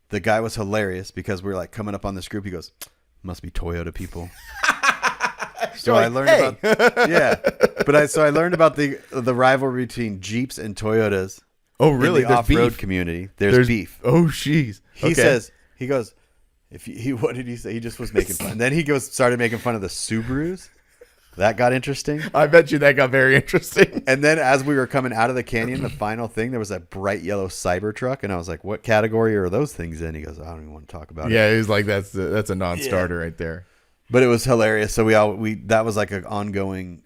The guy was hilarious because we were like coming up on this group. He goes, "Must be Toyota people." So I learned I learned about the rivalry between Jeeps and Toyotas. Oh, really? In the off-road community, there's beef. Oh, jeez. He goes, what did he say? He just was making fun. And then he started making fun of the Subarus. That got interesting. I bet you that got very interesting. And then as we were coming out of the canyon, the final thing, there was a bright yellow Cybertruck. And I was like, what category are those things in? He goes, I don't even want to talk about it. Yeah, he was like, that's a non-starter right there. But it was hilarious. So that was like an ongoing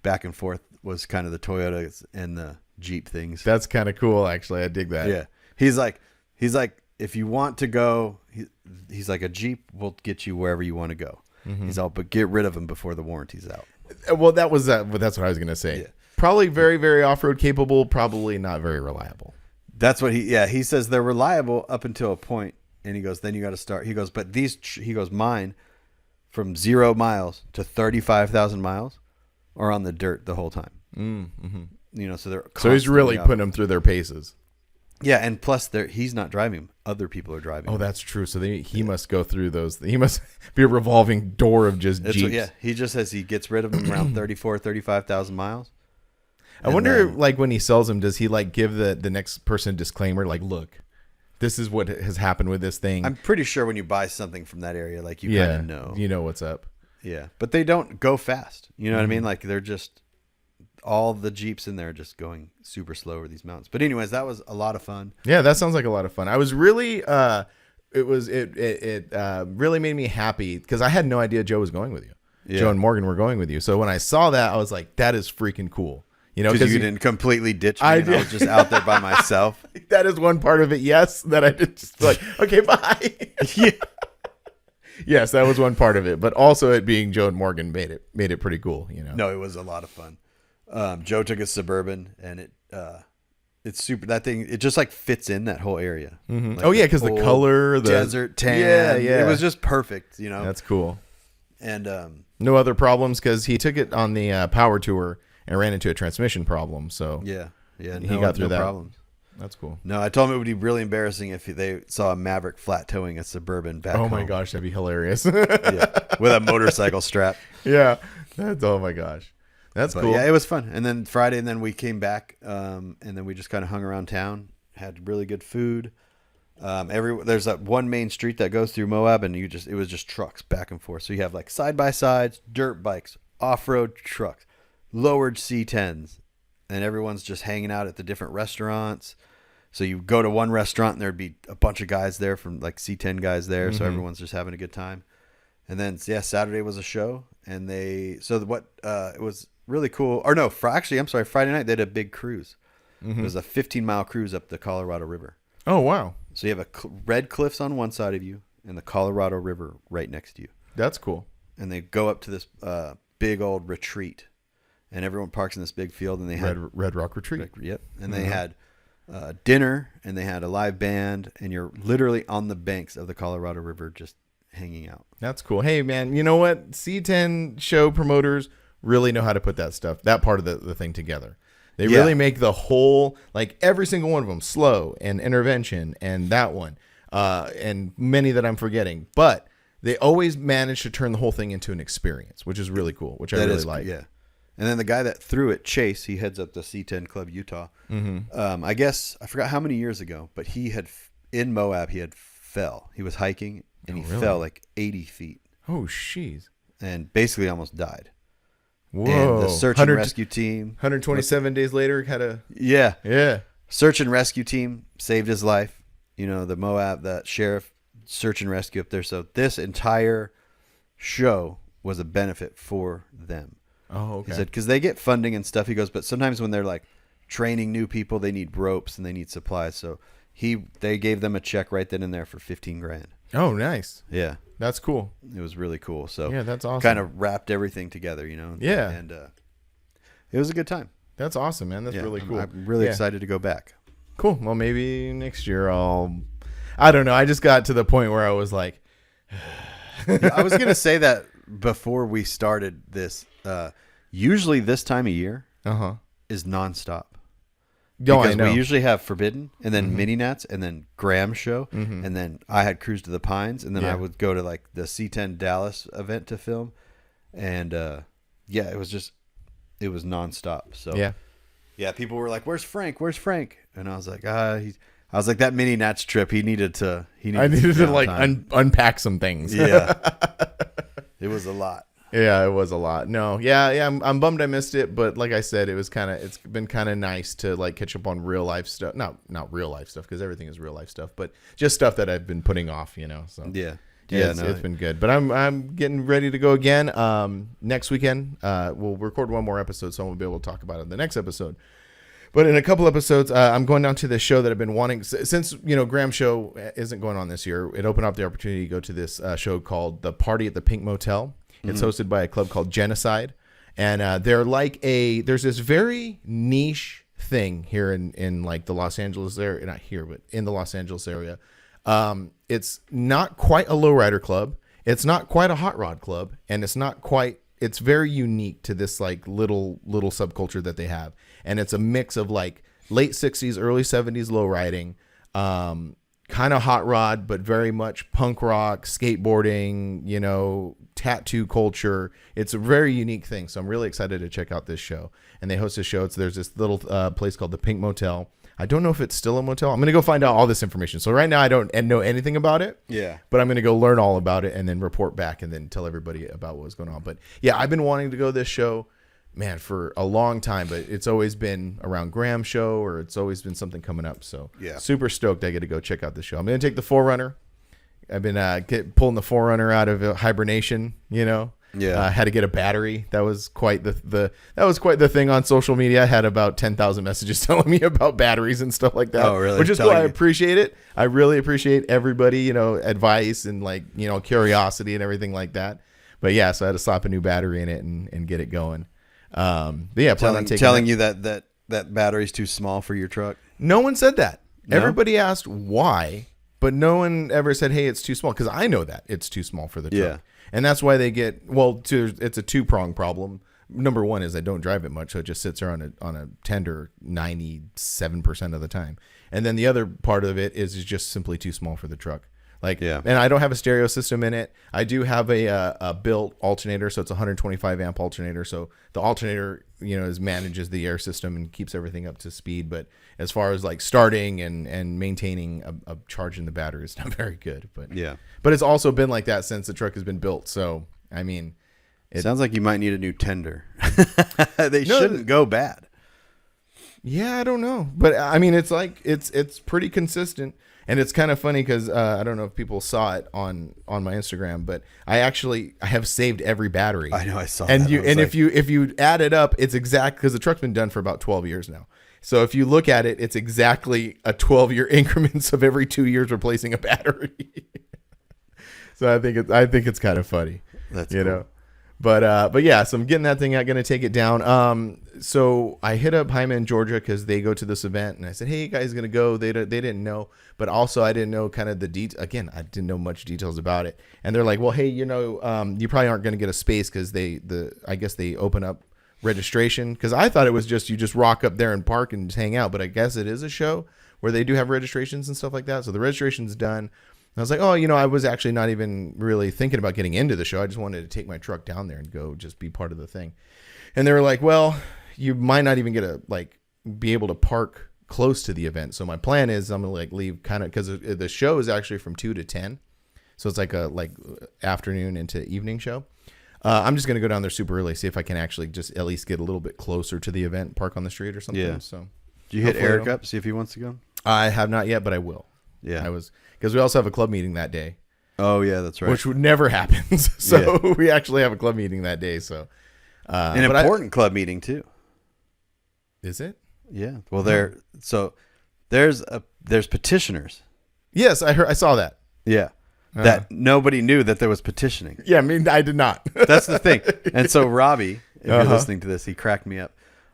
back and forth was kind of the Toyotas and the Jeep things. That's kind of cool, actually. I dig that. Yeah. He's like, if you want to go, he's like, a Jeep will get you wherever you want to go. He's all, but get rid of them before the warranty's out. Well, that's what I was going to say. Yeah. Probably very, very off-road capable, probably not very reliable. That's what he says they're reliable up until a point, and he goes, then you got to start. He goes, but mine from 0 miles to 35,000 miles are on the dirt the whole time. So they're so he's really putting them through their paces. Yeah, and plus he's not driving them. Other people are driving Oh, them. that's true. So he must go through those. He must be a revolving door of just Jeeps. Yeah, he just says he gets rid of them around 35,000 miles. I wonder, like, when he sells them, does he, like, give the next person a disclaimer? Like, look, this is what has happened with this thing. I'm pretty sure when you buy something from that area, like, you kind of know. You know what's up. Yeah, but they don't go fast. You know what I mean? Like, they're just... all the Jeeps in there just going super slow over these mountains. But anyways, that was a lot of fun. Yeah, that sounds like a lot of fun. I was really it really made me happy because I had no idea Joe was going with you. Yeah. Joe and Morgan were going with you. So when I saw that, I was like, that is freaking cool. You know, because you didn't completely ditch me. I was just out there by myself. That is one part of it. Yes, that I did just like, okay, bye. Yeah. Yes, that was one part of it. But also it being Joe and Morgan made it pretty cool. You know. No, it was a lot of fun. Joe took a Suburban, and it's super. That thing, it just like fits in that whole area. Mm-hmm. Like because the color, the desert tan, yeah, it was just perfect. You know, that's cool. And no other problems because he took it on the power tour and ran into a transmission problem. So yeah, he got through that. Problems. That's cool. No, I told him it would be really embarrassing if they saw a Maverick flat towing a Suburban back home. Oh my gosh, that'd be hilarious. Yeah, with a motorcycle strap. Yeah, oh my gosh. That's cool. Yeah, it was fun. And then Friday, and then we came back, and then we just kind of hung around town, had really good food. There's that one main street that goes through Moab, and it was just trucks back and forth. So you have like side by sides, dirt bikes, off road trucks, lowered C10s, and everyone's just hanging out at the different restaurants. So you go to one restaurant, and there'd be a bunch of guys there from like C10 guys there. Mm-hmm. So everyone's just having a good time. And then Saturday was a show, and it was really cool. Or no, I'm sorry, Friday night they had a big cruise. Mm-hmm. It was a 15-mile cruise up the Colorado River. Oh, wow. So you have red cliffs on one side of you and the Colorado River right next to you. That's cool. And they go up to this big old retreat, and everyone parks in this big field, and they had Red Rock Retreat. Yep. And they had dinner, and they had a live band, and you're literally on the banks of the Colorado River just hanging out. That's cool. Hey, man, you know what? C10 show promoters really know how to put that part of the thing together. They really make the whole, like every single one of them, slow and intervention and that one, and many that I'm forgetting. But they always manage to turn the whole thing into an experience, which is really cool, which I really like. Yeah. And then the guy that threw it, Chase, he heads up the C10 Club Utah. Mm-hmm. I guess, I forgot how many years ago, but in Moab, he fell. He was hiking, and he fell like 80 feet. Oh, jeez. And basically almost died. Whoa. And the search and rescue team 127 days later had a search and rescue team saved his life. You know, the sheriff search and rescue up there. So this entire show was a benefit for them. Oh, okay. He said because they get funding and stuff. He goes, but sometimes when they're like training new people, they need ropes and they need supplies. So they gave them a check right then and there for $15,000. Oh, nice. Yeah. That's cool. It was really cool. So yeah, that's awesome. Kind of wrapped everything together, you know. Yeah. And it was a good time. That's awesome, man. That's really cool. I'm really excited to go back. Cool. Well, maybe next year I don't know. I just got to the point where I was like, I was gonna say that before we started this. Usually this time of year is nonstop. Because we usually have Forbidden, and then Mininats, and then Graham's show, and then I had Cruise to the Pines, and then I would go to like the C10 Dallas event to film, and it was nonstop. So yeah, people were like, "Where's Frank? Where's Frank?" And I was like, I was like, that Mininats trip, I needed to like unpack some things. Yeah, it was a lot. Yeah, it was a lot. No, yeah. I'm bummed I missed it, but like I said, it's been kind of nice to like catch up on real life stuff. Not real life stuff because everything is real life stuff, but just stuff that I've been putting off, you know. So it's been good. But I'm getting ready to go again. Next weekend, we'll record one more episode, so I won't be able to talk about it in the next episode. But in a couple episodes, I'm going down to this show that I've been wanting since Graham's show isn't going on this year. It opened up the opportunity to go to this show called The Party at the Pink Motel. It's hosted by a club called Genocide, and they're like there's this very niche thing here in like the Los Angeles area, not here, but in the Los Angeles area. It's not quite a lowrider club. It's not quite a hot rod club, and it's very unique to this like little subculture that they have. And it's a mix of like late 60s, early 70s low riding, kind of hot rod, but very much punk rock, skateboarding, you know, tattoo culture. It's a very unique thing. So I'm really excited to check out this show. And they host a show. There's this little place called the Pink Motel. I don't know if it's still a motel. I'm going to go find out all this information. So right now I don't know anything about it. Yeah. But I'm going to go learn all about it and then report back and then tell everybody about what was going on. But yeah, I've been wanting to go to this show, man, for a long time, but it's always been around Graham's show or it's always been something coming up. So yeah, super stoked I get to go check out the show. I'm going to take the Forerunner. I've been pulling the Forerunner out of hibernation, you know. Yeah. Had to get a battery. That was quite the thing on social media. I had about 10,000 messages telling me about batteries and stuff like that. Oh, really? Which is cool. I appreciate it. I really appreciate everybody, you know, advice and like, you know, curiosity and everything like that. But yeah, so I had to slap a new battery in it and get it going. But yeah, telling you that battery's too small for your truck. No one said that. No? Everybody asked why, but no one ever said, "Hey, it's too small." Because I know that it's too small for the truck. Yeah. And that's why they get, it's a two-pronged problem. Number one is I don't drive it much, so it just sits there on a tender 97% of the time. And then the other part of it is just simply too small for the truck. Like, yeah. And I don't have a stereo system in it. I do have a built alternator, so it's a 125 amp alternator. So the alternator, you know, manages the air system and keeps everything up to speed. But as far as like starting and maintaining a charge in the battery, it's not very good. But yeah, but it's also been like that since the truck has been built. So I mean, it sounds like you might need a new tender. They shouldn't go bad. Yeah, I don't know, but I mean, it's like it's pretty consistent. And it's kind of funny because I don't know if people saw it on my Instagram, but I have saved every battery. I know, I saw and that. If you add it up, it's exact because the truck's been done for about 12 years now. So if you look at it, it's exactly a 12-year increments of every 2 years replacing a battery. So I think it's kind of funny. That's you cool. know. But yeah, so I'm getting that thing out, going to take it down. So I hit up Jaime in Georgia because they go to this event, and I said, "Hey, you guys going to go?" They didn't know, but also I didn't know kind of the details. Again, I didn't know much details about it, and they're like, "Well, hey, you know, you probably aren't going to get a space because I guess they open up registration." Because I thought it was just you just rock up there and park and just hang out, but I guess it is a show where they do have registrations and stuff like that. So the registration's done. I was like, oh, you know, I was actually not even really thinking about getting into the show. I just wanted to take my truck down there and go just be part of the thing. And they were like, well, you might not even be able to park close to the event. So my plan is I'm going to leave kind of because the show is actually from 2 to 10. So it's like a afternoon into evening show. I'm just going to go down there super early, see if I can actually just at least get a little bit closer to the event, park on the street or something. Yeah. So do you hit Eric up, see if he wants to go? I have not yet, but I will. Yeah. Because we also have a club meeting that day. Oh, yeah, that's right. Which never happens. So we actually have a club meeting that day. So an important club meeting too. Is it? Yeah. Well, there's petitioners. Yes, I saw that. Yeah. That nobody knew that there was petitioning. Yeah, I mean, I did not. That's the thing. And so Robbie, if you're listening to this, he cracked me up.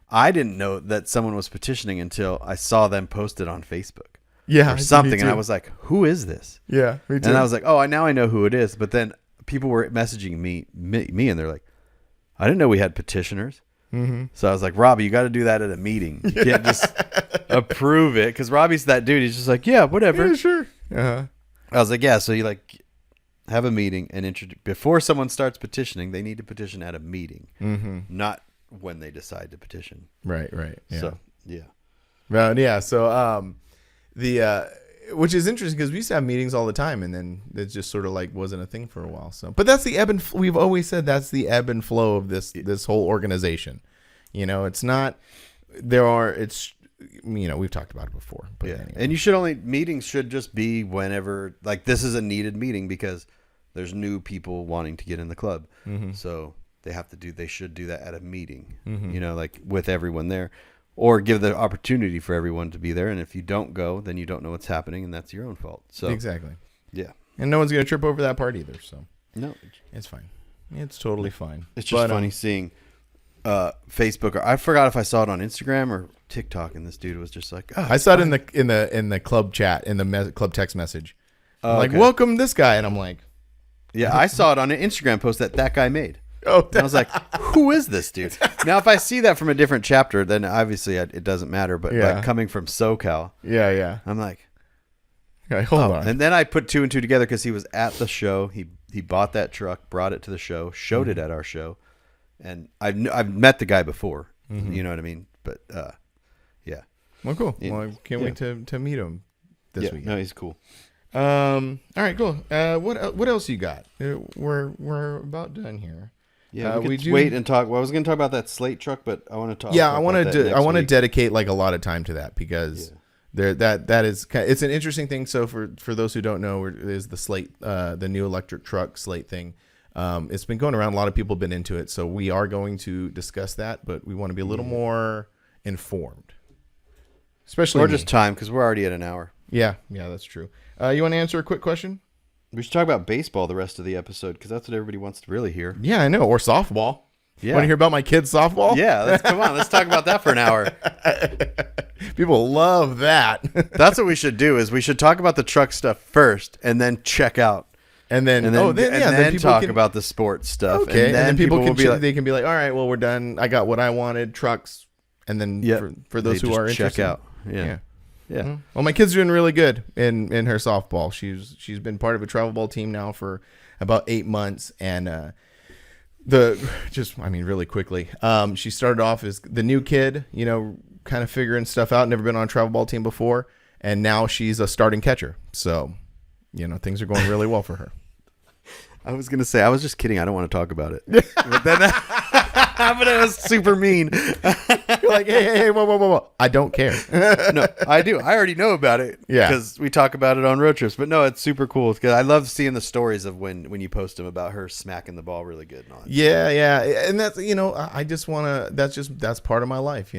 I didn't know that someone was petitioning until I saw them posted on Facebook. Yeah, or something, and I was like, "Who is this?" Yeah, me too. And I was like, "Oh, now I know who it is." But then people were messaging me, and they're like, "I didn't know we had petitioners." Mm-hmm. So I was like, "Robbie, you got to do that at a meeting. You can't just approve it." Because Robbie's that dude. He's just like, "Yeah, whatever." Yeah, sure. I was like, "Yeah." So you have a meeting and before someone starts petitioning, they need to petition at a meeting, not when they decide to petition. Right. Yeah. So yeah. Well, yeah. So which is interesting because we used to have meetings all the time, and then it just sort of wasn't a thing for a while. So, but that's the ebb and we've always said that's the ebb and flow of this whole organization. You know, it's not it's you know, we've talked about it before. But yeah, anyway. and meetings should just be whenever this is a needed meeting because there's new people wanting to get in the club, so they should do that at a meeting. You know, with everyone there. Or give the opportunity for everyone to be there. And if you don't go, then you don't know what's happening, and that's your own fault. So exactly. Yeah. And no one's going to trip over that part either. So no, it's fine. It's totally fine. It's just funny seeing Facebook. I forgot if I saw it on Instagram or TikTok, and this dude was just like, I saw it in the club chat, in the club text message. Okay. Welcome this guy. And I'm like, yeah, I saw it on an Instagram post that guy made. Oh, and I was like, who is this dude? Now, if I see that from a different chapter, then obviously it doesn't matter. But Yeah. like coming from SoCal, yeah. I'm like, Okay, hold on. And then I put two and two together because he was at the show. He bought that truck, brought it to the show, showed it at our show, and I've met the guy before. You know what I mean? But yeah. Well, cool. Well, I can't wait to meet him this weekend. No, he's cool. All right, cool. What else you got? We're about done here. Yeah, we could wait and talk. Well, I was going to talk about that slate truck, but I want to talk. Yeah, I want to week. dedicate like a lot of time to that because that is it's an interesting thing. So for those who don't know, is the slate the new electric truck slate thing. It's been going around. A lot of people have been into it, so we are going to discuss that, but we want to be a little more informed, especially or just time because we're already at an hour. Yeah, that's true. You want to answer a quick question? We should talk about baseball the rest of the episode because that's what everybody wants to really hear. Yeah, I know. Or softball. Yeah. Want to hear about my kids' softball? Yeah, let's talk about that for an hour. People love that. That's what we should do. Is we should talk about the truck stuff first, and then check out, and then people talk about the sports stuff. Okay, and then people can be like, they can be like, all right, well, we're done. I got what I wanted. Trucks, and then for those who are interested, check out. Yeah. Mm-hmm. Well, my kid's doing really good in her softball. She's been part of a travel ball team now for about 8 months, and really quickly, she started off as the new kid, kind of figuring stuff out. Never been on a travel ball team before, and now she's a starting catcher. So, things are going really well for her. I was gonna say I was just kidding. I don't want to talk about it, but then but it was super mean. You're like, hey, whoa. I don't care. No, I do. I already know about it. Yeah, because we talk about it on road trips. But no, it's super cool because I love seeing the stories of when you post them about her smacking the ball really good. And all that. Yeah, and that's I just want to. That's part of my life.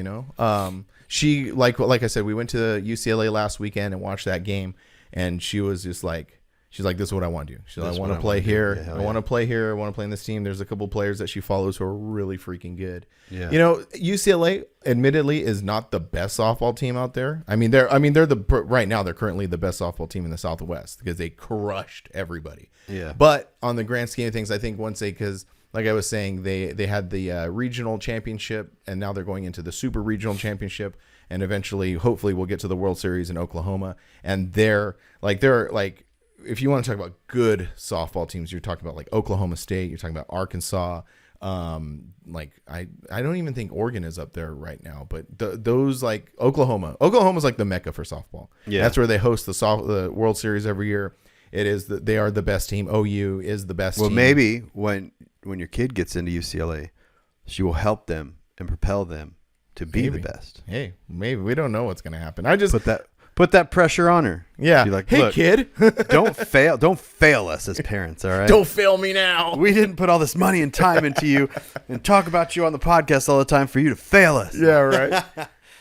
She like I said, we went to UCLA last weekend and watched that game, and she was just like. She's like, this is what I want to do. She's like, I want to play here. I want to play here. I want to play in this team. There's a couple players that she follows who are really freaking good. Yeah. UCLA admittedly is not the best softball team out there. Right now they're currently the best softball team in the Southwest because they crushed everybody. Yeah. But on the grand scheme of things, I think because like I was saying, they had the regional championship and now they're going into the super regional championship. And eventually, hopefully we'll get to the World Series in Oklahoma. And they're if you want to talk about good softball teams, you're talking about like Oklahoma State, you're talking about Arkansas. I don't even think Oregon is up there right now, but those like Oklahoma's like the mecca for softball. Yeah, that's where they host the World Series every year. They are the best team. OU is the best. Well, team. maybe when your kid gets into UCLA, she will help them and propel them to be the best. Hey, maybe we don't know what's going to happen. I just Put that pressure on her. Yeah. Be like, hey, kid. Don't fail us as parents, all right? Don't fail me now. We didn't put all this money and time into you and talk about you on the podcast all the time for you to fail us. Yeah, right.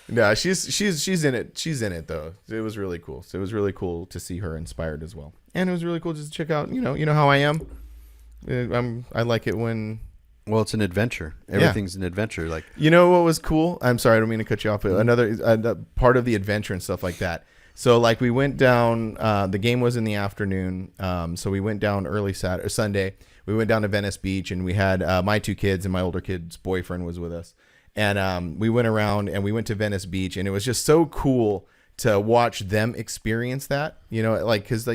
No, she's in it. She's in it though. It was really cool. So it was really cool to see her inspired as well. And it was really cool just to check out, you know how I am. I like it when well, it's an adventure. Everything's an adventure. Like, what was cool? I'm sorry, I don't mean to cut you off. But another part of the adventure and stuff like that. So, like, we went down. The game was in the afternoon. So we went down early Sunday. We went down to Venice Beach, and we had my two kids and my older kid's boyfriend was with us. And we went around and we went to Venice Beach, and it was just so cool to watch them experience that. Because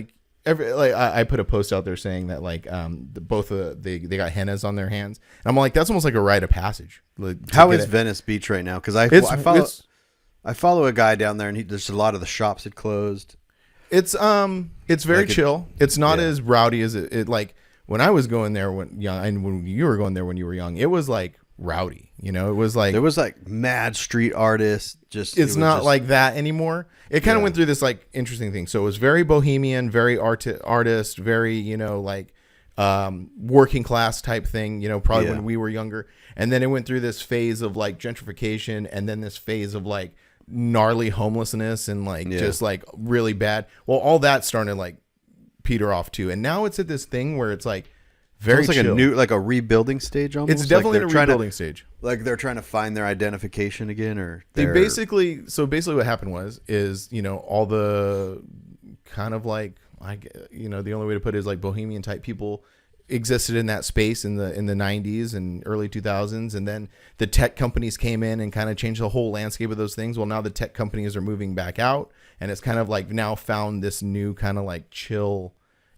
I put a post out there saying that they got hennas on their hands, and I'm like, that's almost like a rite of passage. How is Venice Beach right now? Because I follow a guy down there, and there's a lot of the shops had closed. It's very chill. It's not as rowdy as it like when I was going there when young, and when you were going there when you were young. It was like rowdy. It was like there was like mad street artists. It's not like that anymore. It kind of went through this like interesting thing. So it was very bohemian, very artist, very working class type thing. Probably when we were younger, and then it went through this phase of like gentrification, and then this phase of like gnarly homelessness and just like really bad. Well, all that started to like peter off too, and now it's at this thing where it's like. Very like chill. a rebuilding stage almost. It's definitely a rebuilding stage. Like they're trying to find their identification again, or basically what happened is all the kind of like the only way to put it is like bohemian type people existed in that space in the 90s and early 2000s, and then the tech companies came in and kind of changed the whole landscape of those things. Well, now the tech companies are moving back out, and it's kind of like now found this new kind of like chill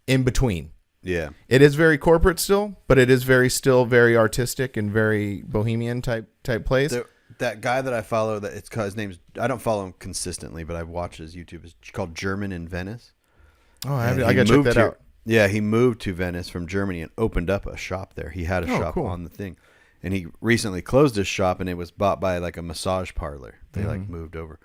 in between. Yeah. It is very corporate still, but it is still very artistic and very bohemian type place. That guy that I follow, his name's, I don't follow him consistently, but I've watched his YouTube. It's called German in Venice. Oh, I got to check that out. Yeah, he moved to Venice from Germany and opened up a shop there. He had a shop on the thing. And he recently closed his shop, and it was bought by like a massage parlor. They like moved over.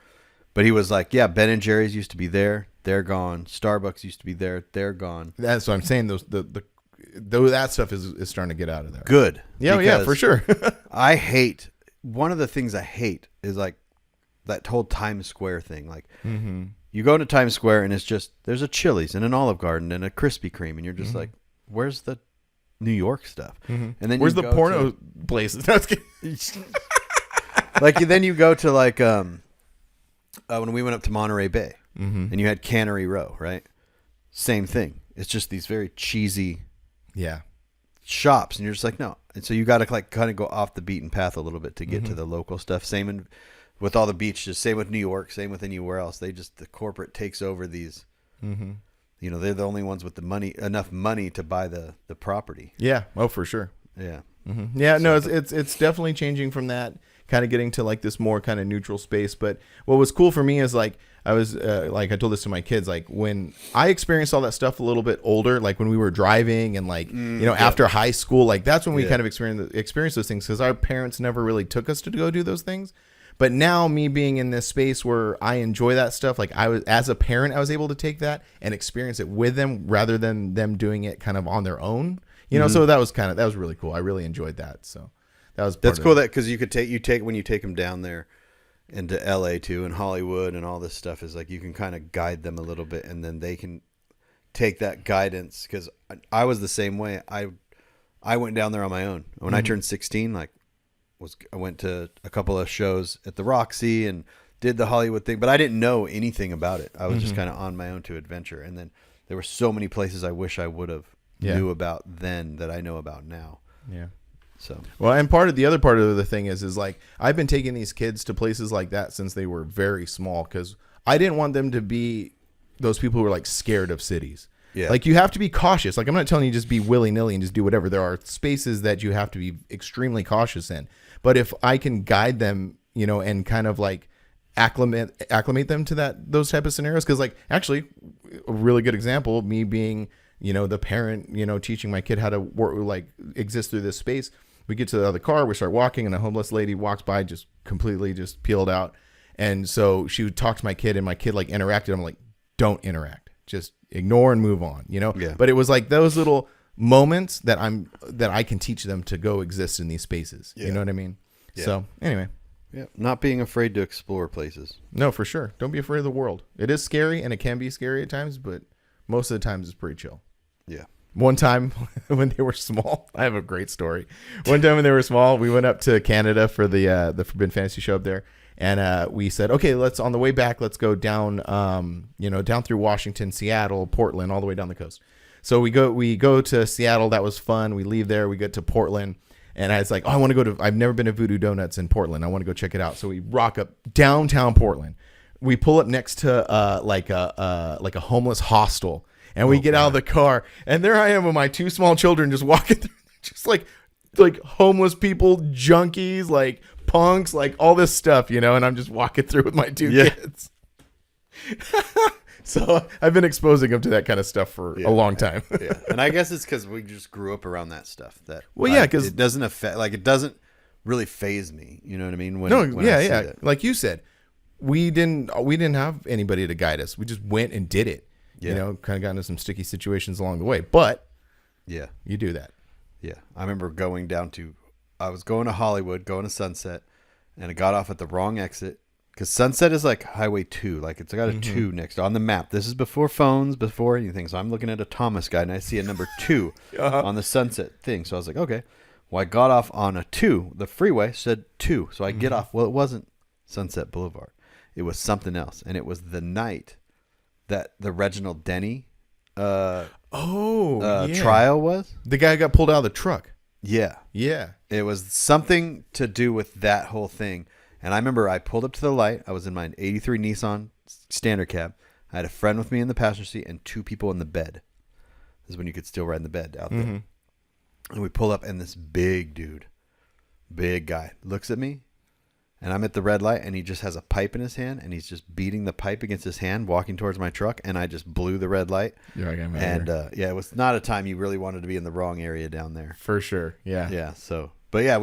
But he was like, yeah, Ben and Jerry's used to be there. They're gone. Starbucks used to be there. They're gone. That's what I'm saying. That stuff is starting to get out of there. Good. Yeah, for sure. One of the things I hate is like that whole Times Square thing. Like you go into Times Square and it's just, there's a Chili's and an Olive Garden and a Krispy Kreme. And you're just like, where's the New York stuff? And then where's the porno places? No, like then you go to like, when we went up to Monterey Bay and you had Cannery Row, right? Same thing. It's just these very cheesy shops, and you're just like, no. And so you got to like kind of go off the beaten path a little bit to get to the local stuff. Same with all the beaches, same with New York, same with anywhere else. The corporate takes over these, you know, they're the only ones with the money, enough money to buy the property. Yeah. Oh, for sure. Yeah. Yeah. No, it's definitely changing from that, kind of getting to like this more kind of neutral space. But what was cool for me is like, I was like, I told this to my kids, like when I experienced all that stuff a little bit older, like when we were driving and like, you know, after high school, like that's when we kind of experienced those things, because our parents never really took us to go do those things. But now me being in this space where I enjoy that stuff, like I was, as a parent, I was able to take that and experience it with them rather than them doing it kind of on their own, you know? So that was really cool. I really enjoyed that. So that's cool. That, cause you take when you take them down there into LA too, and Hollywood and all this stuff, is like you can kind of guide them a little bit, and then they can take that guidance. Because I was the same way. I went down there on my own when I turned 16. Like, I went to a couple of shows at the Roxy and did the Hollywood thing, but I didn't know anything about it. I was just kind of on my own to adventure, and then there were so many places I wish I would have knew about then that I know about now. Yeah. So well, and the other part of the thing is like I've been taking these kids to places like that since they were very small, because I didn't want them to be those people who are like scared of cities. Yeah. Like you have to be cautious. Like I'm not telling you just be willy-nilly and just do whatever. There are spaces that you have to be extremely cautious in. But if I can guide them, you know, and kind of like acclimate them to those type of scenarios, because like actually a really good example, me being, you know, the parent, you know, teaching my kid how to work, like exist through this space. We get to the other car, we start walking, and a homeless lady walks by, just completely just peeled out. And so she would talk to my kid, and my kid like interacted. I'm like, don't interact, just ignore and move on, you know? Yeah. But it was like those little moments that I can teach them to go exist in these spaces. Yeah. You know what I mean? Yeah. So anyway. Yeah. Not being afraid to explore places. No, for sure. Don't be afraid of the world. It is scary, and it can be scary at times, but most of the times it's pretty chill. Yeah. One time when they were small, I have a great story. One time when they were small, we went up to Canada for the Forbidden Fantasy show up there. And we said, okay, on the way back, let's go down, down through Washington, Seattle, Portland, all the way down the coast. So we go to Seattle. That was fun. We leave there. We get to Portland. And I was like, I want to go I've never been to Voodoo Donuts in Portland. I want to go check it out. So we rock up downtown Portland. We pull up next to like a homeless hostel. And we get out of the car, and there I am with my two small children just walking through, just like homeless people, junkies, like punks, like all this stuff, you know, and I'm just walking through with my two kids. So I've been exposing them to that kind of stuff for a long time. Yeah. And I guess it's because we just grew up around that stuff. Because it doesn't affect, like it doesn't really faze me. You know what I mean? When I see that. Like you said, we didn't have anybody to guide us. We just went and did it. Yeah. You know, kind of got into some sticky situations along the way, but you do that. Yeah. I remember I was going to Hollywood, going to Sunset, and I got off at the wrong exit, because Sunset is like Highway 2. Like it's got a 2 next on the map. This is before phones, before anything. So I'm looking at a Thomas guide, and I see a number 2 on the Sunset thing. So I was like, okay. Well, I got off on a 2. The freeway said 2. So I get off. Well, it wasn't Sunset Boulevard. It was something else. And it was the night that the Reginald Denny trial was. The guy got pulled out of the truck. Yeah. Yeah. It was something to do with that whole thing. And I remember I pulled up to the light. I was in my 83 Nissan standard cab. I had a friend with me in the passenger seat and 2 people in the bed. This is when you could still ride in the bed out there. And we pull up, and this big dude, big guy, looks at me. And I'm at the red light, and he just has a pipe in his hand, and he's just beating the pipe against his hand, walking towards my truck, and I just blew the red light. You're like, and it was not a time you really wanted to be in the wrong area down there. For sure, yeah. Yeah, so, but yeah,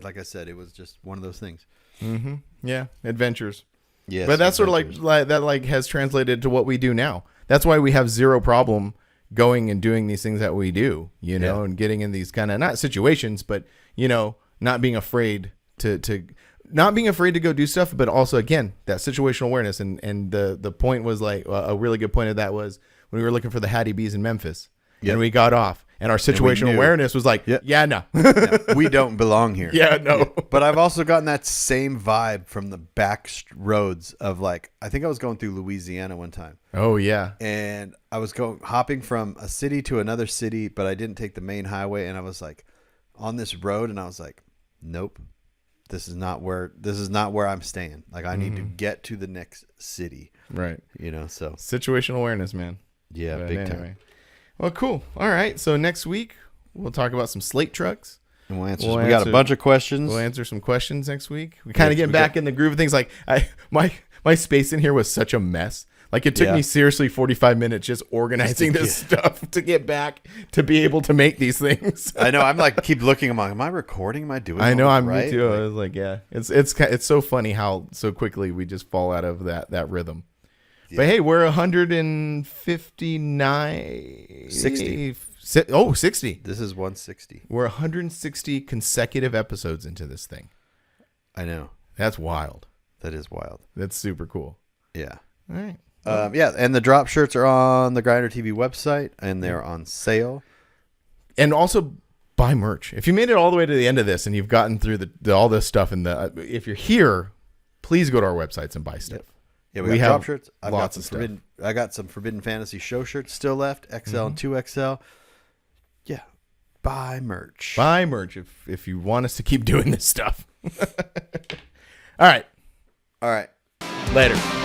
like I said, it was just one of those things. Mm-hmm. Yeah, adventures. Yes, but that's adventures. sort of like has translated to what we do now. That's why we have zero problem going and doing these things that we do, you know, and getting in these kind of, not situations, but, you know, not being afraid to go do stuff, but also, again, that situational awareness. And the point was like, a really good point of that was when we were looking for the Hattie B's in Memphis and we got off and our situational awareness was like, no. Yeah, we don't belong here. Yeah, no. But I've also gotten that same vibe from the back roads of like, I think I was going through Louisiana one time. Oh yeah. And I was hopping from a city to another city, but I didn't take the main highway. And I was like on this road and I was like, nope. This is not where I'm staying. Like I need to get to the next city. Right. You know, so situational awareness, man. Yeah, but big time. Well, cool. All right. So next week we'll talk about some slate trucks. And we got a bunch of questions. We'll answer some questions next week. We kind of get back in the groove of things. Like my space in here was such a mess. Like it took me seriously 45 minutes just organizing this stuff to get back to be able to make these things. I know. I'm like, keep looking. Am I recording? Am I doing? I know. I'm right? me too. I was like, yeah. It's so funny how so quickly we just fall out of that rhythm. Yeah. But hey, we're 159, 60. 60. This is 160. We're 160 consecutive episodes into this thing. I know. That's wild. That is wild. That's super cool. Yeah. All right. And the drop shirts are on the Grinder TV website, and they're on sale. And also buy merch. If you made it all the way to the end of this and you've gotten through all this stuff, if you're here, please go to our websites and buy stuff. Yeah, we got drop shirts. I've got some stuff. I got some Forbidden Fantasy show shirts still left, XL and 2XL. Yeah, buy merch. Buy merch if you want us to keep doing this stuff. All right. Later.